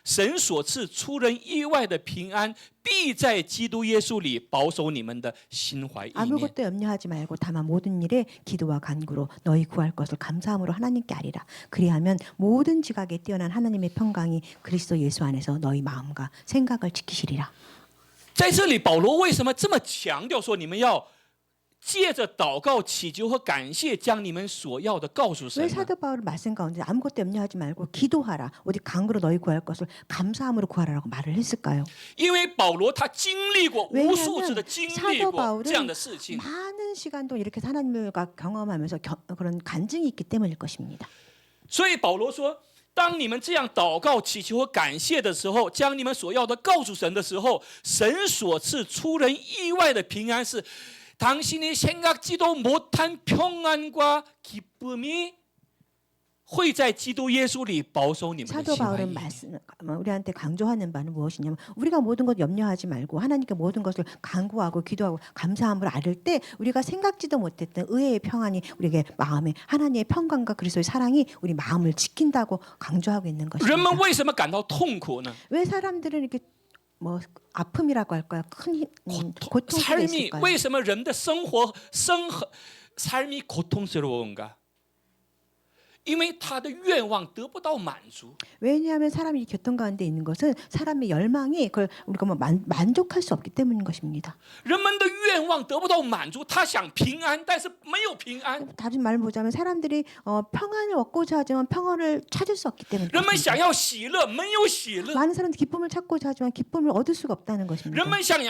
神所赐出人意外的平安，必在基督耶稣里保守你们的心怀意念。 아무것도 염려하지 말고 다만 모든 일에 기도와 간구로 너희 구할 것을 감사함으로 하나님께 아리라. 그리하면 모든 지각에 뛰어난 하나님의 평강이 그리스도 예수 안에서 너희 마음과 생각을 지키시리라. 在这里，保罗为什么这么强调说你们要借着祷告、祈求和感谢，将你们所要的告诉神 왜 呢？ 사도 바울은 말씀 가운데 아무것도 염려하지 말고 기도하라. 오직 간구로 너희 구할 것을 감사함으로 구하라라고 말을 했을까요? 因为保罗他经历过无数次的 왜냐하면 经历 사도 过这样 바울은 的事情， 많은 시간 동안 이렇게 하나님과 경험하면서 그런 간증이 있기 때문일 것입니다. 所以保罗说。当你们这样祷告、祈求和感谢的时候，将你们所要的告诉神的时候，神所赐出人意外的平安是 당신이 생각지도 못한 평안과 기쁨이 会在基督耶稣里保守你们的 사도 心怀 바울은 意念。 말씀 우리한테 강조하는 바는 무엇이냐면 우리가 모든 것 염려하지 말고 하나님께 모든 것을 간구하고 기도하고 감사함으로 아를 때 우리가 생각지도 못했던 의의 평안이 우리에게 마음에 하나님의 평강과 그리스도의 사랑이 우리 마음을 지킨다고 강조하고 있는 人们 것입니다. 为什么感到痛苦呢？ 왜 사람들은 이렇게 뭐 아픔이라고 할까요? 큰 고통 속에 삶이 있을까요? 为什么人的生活삶이 고통스러운가？ 因为他的愿望得不到满足。 왜냐하면 사람이 교통 가운데 있는 것은 사람의 열망이 그걸 우리가 뭐 만족할 수 없기 때문인 것입니다. 人们的愿望得不到满足，他想平安，但是没有平安。 다른 말을 보자면 사람들이 평안을 얻고자 하지만 평안을 찾을 수 없기 때문에 人们想要喜乐，没有喜乐； 많은 사람들이 기쁨을 찾고자 하지만 기쁨을 얻을 수가 없다는 것입니다. 人们想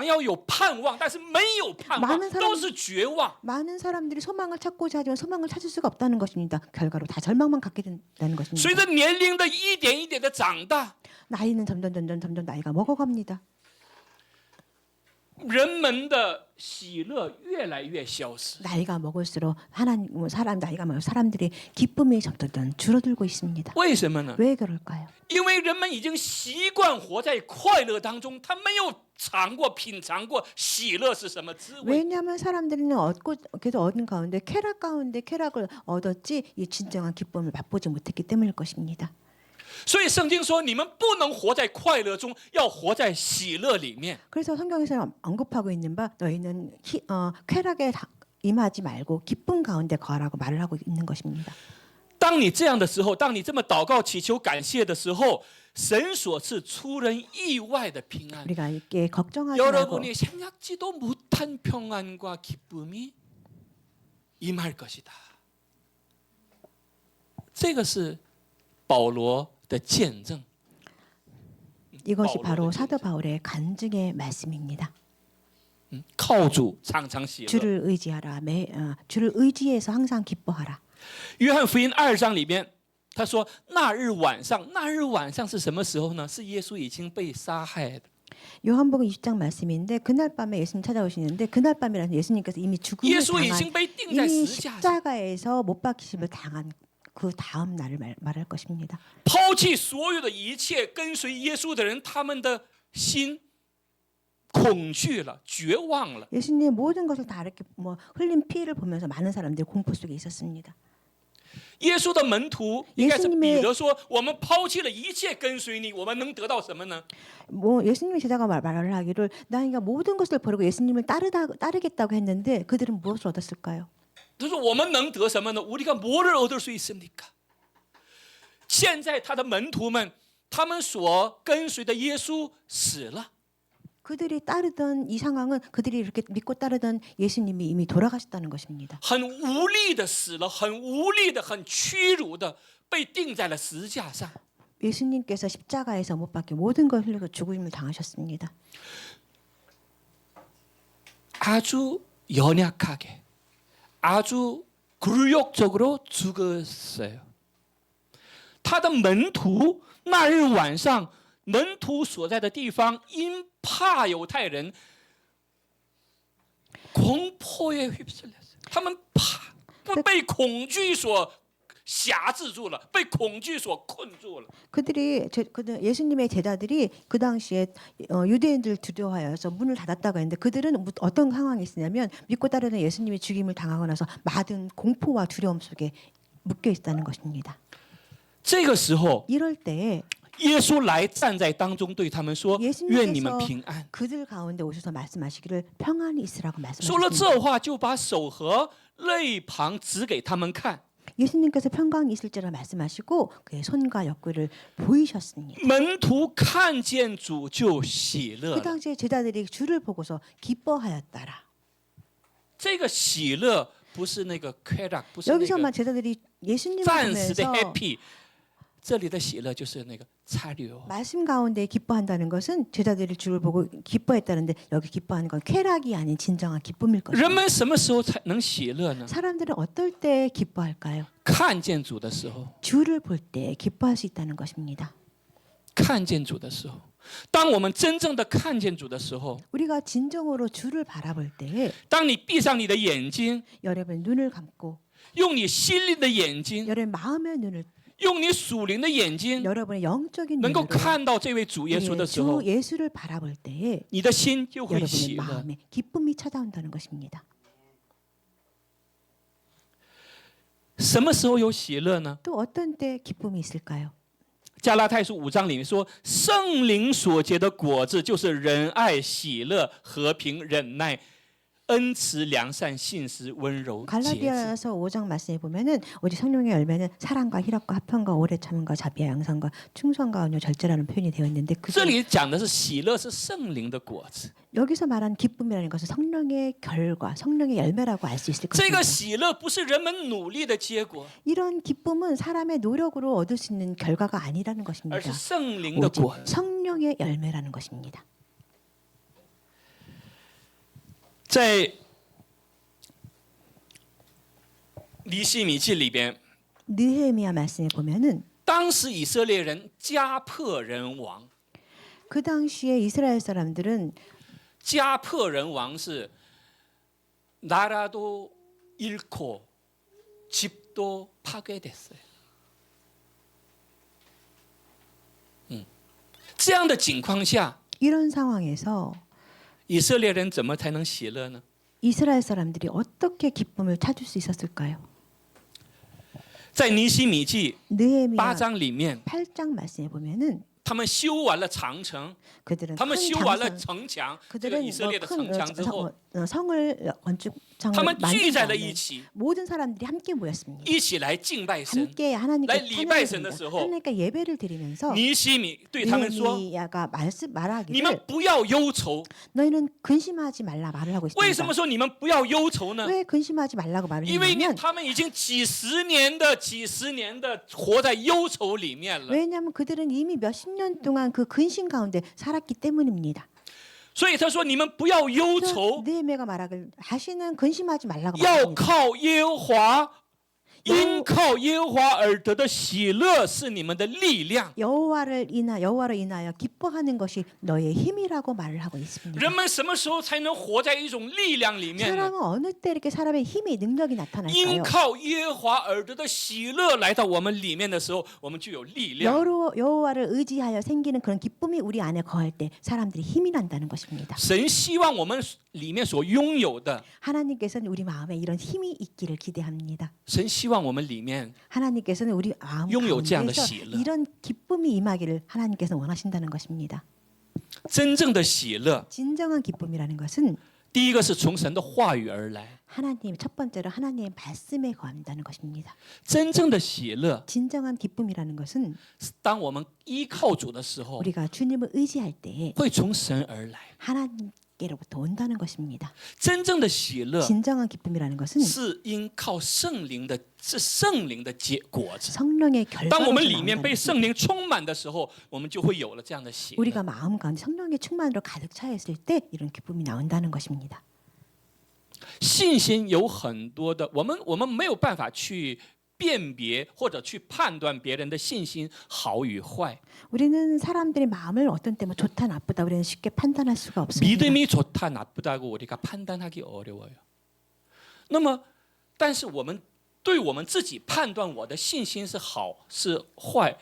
要有盼望，但是没有盼望 많은 ， 都是绝望。 많은 사람들이 소망을 찾고자 하지만 소망을 찾을 수가 없다는 것입니다. 결과로 다 절망만 갖게 된다는 随 것입니다. 着年龄的一点一点的长大， 나이는 점점 나이가 먹어갑니다. 人们的喜乐越来越消失。 나이가 먹을수록 나이가 먹을 사람들의 기쁨이 점점 줄어들고 있습니다. 为什么呢？ 왜 그럴까요? 因为人们已经习惯活在快乐当中，他没有品尝过喜乐是什么滋味。 왜냐하면 사람들은 계속 얻은 가운데 쾌락 가운데 쾌락을 얻었지 이 진정한 기쁨을 맛보지 못했기 때문일 것입니다. 所以圣经说，你们不能活在快乐中，要活在喜乐里面。 그래서 성경에서 언급하고 있는 바 너희는 쾌락에 임하지 말고 기쁨 가운데 거하라고 말을 하고 있는 것입니다. 当你这样的时候，当你这么祷告、祈求、感谢的时候，神所赐出人意外的平安。 우리가 이렇게 걱정하지 말고 여러분이 생각지도 못한 평안과 기쁨이 임할 것이다. 这个是保罗的见证。 이것이 保罗的 바로 见 사도 证 바울의 간증의 말씀입니다. 靠主常常喜乐。 주를 의지하라. 주를 의지해서 항상 기뻐하라. 约翰福音2章里边，他说那日晚上，那日晚上是什么时候呢？是耶稣已经被杀害的。 요한복음 20장 말씀인데 그날 밤에 예수님 찾아오시는데 그날 밤이라는 예수님께서 이미 죽음을 耶稣已 당한 经被钉在 이미 十架上， 십자가에서 못 박히심을 당한 그 다음 날을 말할 것입니다. 抛弃所有的一切跟随耶稣的人，他们的心恐惧了，绝望了。 예수님의 모든 것을 다 이렇게 흘린 피를 보면서 많은 사람들이 공포 속에 있었습니다. 耶稣的门徒应该是 예수님의 彼得说：“我们抛弃了一切跟随你，我们能得到什么呢？ 예수님의 제자가 말을 하기를 나이가 모든 것을 버리고 예수님을 따르겠다고 했는데 그들은 무엇을 얻었을까요? 他说：“我们能得什么呢？ 우리가 뭐를 얻을 수 있습니까？” 现在他的门徒们，他们所跟随的耶稣死了。 그들이 따르던 이 상황은 그들이 이렇게 믿고 따르던 예수님이 이미 돌아가셨다는 것입니다. 很无力的死了，很无力的、很屈辱的被钉在了十字架上。 예수님께서 십자가에서 못 박혀 모든 걸 흘리고 죽음을 당하셨습니다. 아주 연약하게, 아주 굴욕적으로 죽었어요. 他的门徒那日晚上，门徒所在的地方因怕犹太人，공포에 휩쓸렸어요. 他们怕，被恐惧所辖制住了，被恐惧所困住了。 예수님의 제자들이 그 당시에 유대인들 두려워하여서 문을 닫았다고 했는데 그들은 어떤 상황이 있었냐면 믿고 따르는 예수님이 죽임을 당하고 나서 많은 공포와 두려움 속에 묶여 있다는 것입니다. 这个时候， 이럴 때에 耶稣来站在当中，对他们说：“愿你们 예수님께서 平安。” 그들 가운데 오셔서 말씀하시기를 평안이 있으라고 说了 말씀하셨습니다. 这话，就把手和肋旁指给他们看。 예수님께서 평강이 있을 줄을 말씀하시고 그의 손과 옆구리를 보이셨습니다. 门徒看见主就喜乐 그 了。 당시에 제자들이 주를 보고서 기뻐하였다라. 这个喜乐不是那个쾌락，不是那个 여기서만 제자들이 예수님을 暂时的 보면서 happy，这里的喜乐就是那个差流。 말씀 가운데 기뻐한다는 것은 제자들이 주를 보고 기뻐했다는데 여기 기뻐하는 건 쾌락이 아닌 진정한 기쁨일 人 것입니다. 们什么时候才能喜乐呢？ 사람들은 어떨 때 기뻐할까요? 看见主的时候， 주를 볼 때 기뻐할 수 있다는 것입니다. 看见主的时候。当我们真正的看见主的时候， 우리가 진정으로 주를 바라볼 때 当你闭上你的眼睛， 여러분 눈을 감고 用你心里的眼睛， 여러분 마음의 눈을 用你属灵的眼睛， 여러분의 영적인 能够 눈으로 看到这位主耶稣的时候 주 ， 예수를 바라볼 때에 你的心就会喜 여러분의 乐。 마음에 기쁨이 찾아온다는 것입니다. 什么时候有喜乐呢？ 또 어떤 때 기쁨이 있을까요? 加拉太书5章里面说，圣灵所结的果子就是仁爱、喜乐、和平、忍耐、恩慈、良善、信实、温柔、节制。 갈라디아서 5장 말씀에 보면은 오직 성령의 열매는 사랑과 희락과 화평과 오래 참음과 자비와 양선과 충성과 온유 절제라는 표현이 되어 있는데 这里讲的是喜乐，是圣灵的果子。 여기서 말한 기쁨이라는 것은 성령의 결과, 성령의 열매라고 알 수 있을 这个 것입니다. 喜乐不是人们努力的结果， 이런 기쁨은 사람의 노력으로 얻을 수 있는 결과가 아니라는 而 것입니다. 是圣灵的 오직 果子。 성령의 열매라는 것입니다. 在尼希米记里边， 느헤미야 말씀에 보면은 当时以色列人家破人亡， 그 당시에 이스라엘 사람들은 家破人亡是나라도 잃고 집도 파괴됐어요. 这样的情况下， 이런 상황에서 以色列人怎么才能喜乐呢？ 이스라엘 사람들이 어떻게 기쁨을 찾을 수 있었을까요? 在尼希米记 느헤미야 8章里面， 8장 말씀에 보면은 他们修完了长城， 그들은 他们 큰 修完了 장성, 城墙，这个 그들은 以色列的城墙之后， 성을 건축 장을 他们聚 만든 在了 다음에 一起， 모든 사람들이 함께 모였습니다. 一起来敬拜神。 함께 하나님께 날 리바이 찬양을神的 드립니다. 时候， 하나님께 예배를 드리면서 尼西米对他们说 느헤미야가 ：“你 말하기를 们不要忧愁。 너희는 근심하지 말라 말을 하고 为什么 있습니다. 说你们不要忧愁呢？ 왜 근심하지 말라고 말을 因为 했냐면 他们已经几十年的活在忧愁里面了。 왜냐하면 그들은 이미 몇십 년 동안 그 근심 가운데 살았기 때문입니다. 所以他说：你们不要忧 그래서 愁， 느헤미야가 말하길 다시는 근심하지 말라고 要 말합니다. 靠耶和华，因靠耶和华而得的喜乐是你们的力量。 여호와로 인하여 기뻐하는 것이 너의 힘이라고 말을 하고 있습니다. 人们什么时候才能活在一种力量里面呢？ 사람은 어느 때 이렇게 사람의 힘이 능력이 因 나타날까요? 靠耶和华而得的喜乐来到我们里面的时候，我们就有力量。 여호와를 의지하여 생기는 그런 기쁨이 우리 안에 거할 때 사람들이 힘이 난다는 것입니다. 神希望我们里面所拥有的， 하나님께서는 우리 마음에 이런 힘이 있기를 기대합니다. 神希望我们里面 하나님께서는 우리 마음 拥有这样的 가운데서 喜乐。 이런 기쁨이 임하기를 하나님께서 원하신다는 것입니다. 真正的喜乐， 진정한 기쁨이라는 것은 第一个是从神的话语而来。 하나님 첫 번째로 하나님의 말씀에 거한다는 것입니다. 真正的喜乐， 진정한 기쁨이라는 것은 是当我们依靠主的时候， 우리가 주님을 의지할 때 会从神而来。 하나님께로부터 온다는 것입니다. 真正的喜乐 진정한 기쁨이라는 것은 是因靠圣灵的，是圣灵的结果子。 성령의 当我们 결과로 里面被 나온다는 圣灵充满的时候，我们就会有了这样的喜乐。 우리가 마음 가운데 성령의 충만으로 가득 차 있을 때 이런 기쁨이 나온다는 것입니다. 信心有很多的，我们没有办法去辨别或者去判断别人的信心好与坏。 우리는 사람들의 마음을 어떤 때 뭐 좋다 나쁘다 우리는 쉽게 판단할 수가 없습니다. 믿음이 좋다 나쁘다고 우리가 판단하기 어려워요. 那么，但是我们对我们自己判断我的信心是好是坏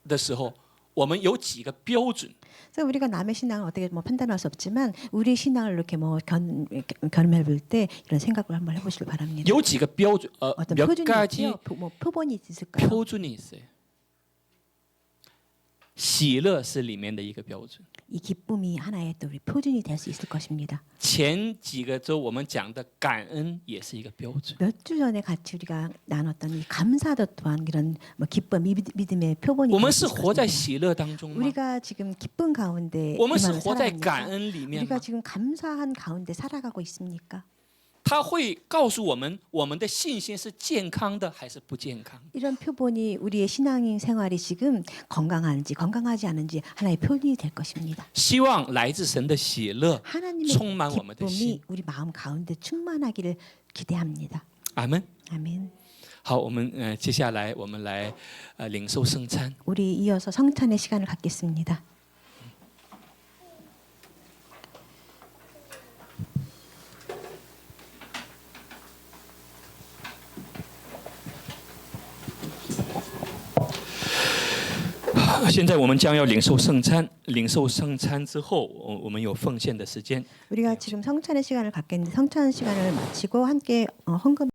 的时候，我们有几个标准。 그래서 우리가 남의 신앙을 어떻게 뭐 판단할 수 없지만 우리 신앙을 이렇게 뭐 견해 볼 때 이런 생각을 한번 해보시길 바랍니다. 有几个标准， 어떤 몇 표준이 가지 있죠? 뭐 표본이 있을까요? 표준이 있어요. 喜乐是里面的一个标准。 이 기쁨이 하나의 또 우리 표준이 될 수 있을 것입니다. 前几个周我们讲的感恩也是一个标准。 몇 주 전에 같이 우리가 나눴던 이 감사도 또한 이런 뭐 기쁨, 믿음의 표본이 我们 될 是 수 活在 있을 것입니다. 喜乐当中吗？ 우리가 지금 기쁨 가운데 我们是 임하며 活在感 살아갑니까? 恩里面 우리가 吗？ 지금 감사한 가운데 살아가고 있습니까? 他会告诉我们，我们的信心是健康的还是不健康？ 이런 표본이 우리의 신앙인 생활이 지금 건강한지 건강하지 않은지 하나의 표본이 될 것입니다. 希望来自神的喜乐 하나님의 充满我们的 기쁨이 心。 우리 마음 가운데 충만하기를 기대합니다. 阿门。 아멘. 好，我们接下来我们来领受圣餐。 우리 이어서 성찬의 시간을 갖겠습니다. 아, 现在我们将要领受圣餐，领受圣餐之后，我们有奉献的时间。 우리가 지금 성찬의 시간을 갖겠는데 성찬 시간을 마치고 함께 헌금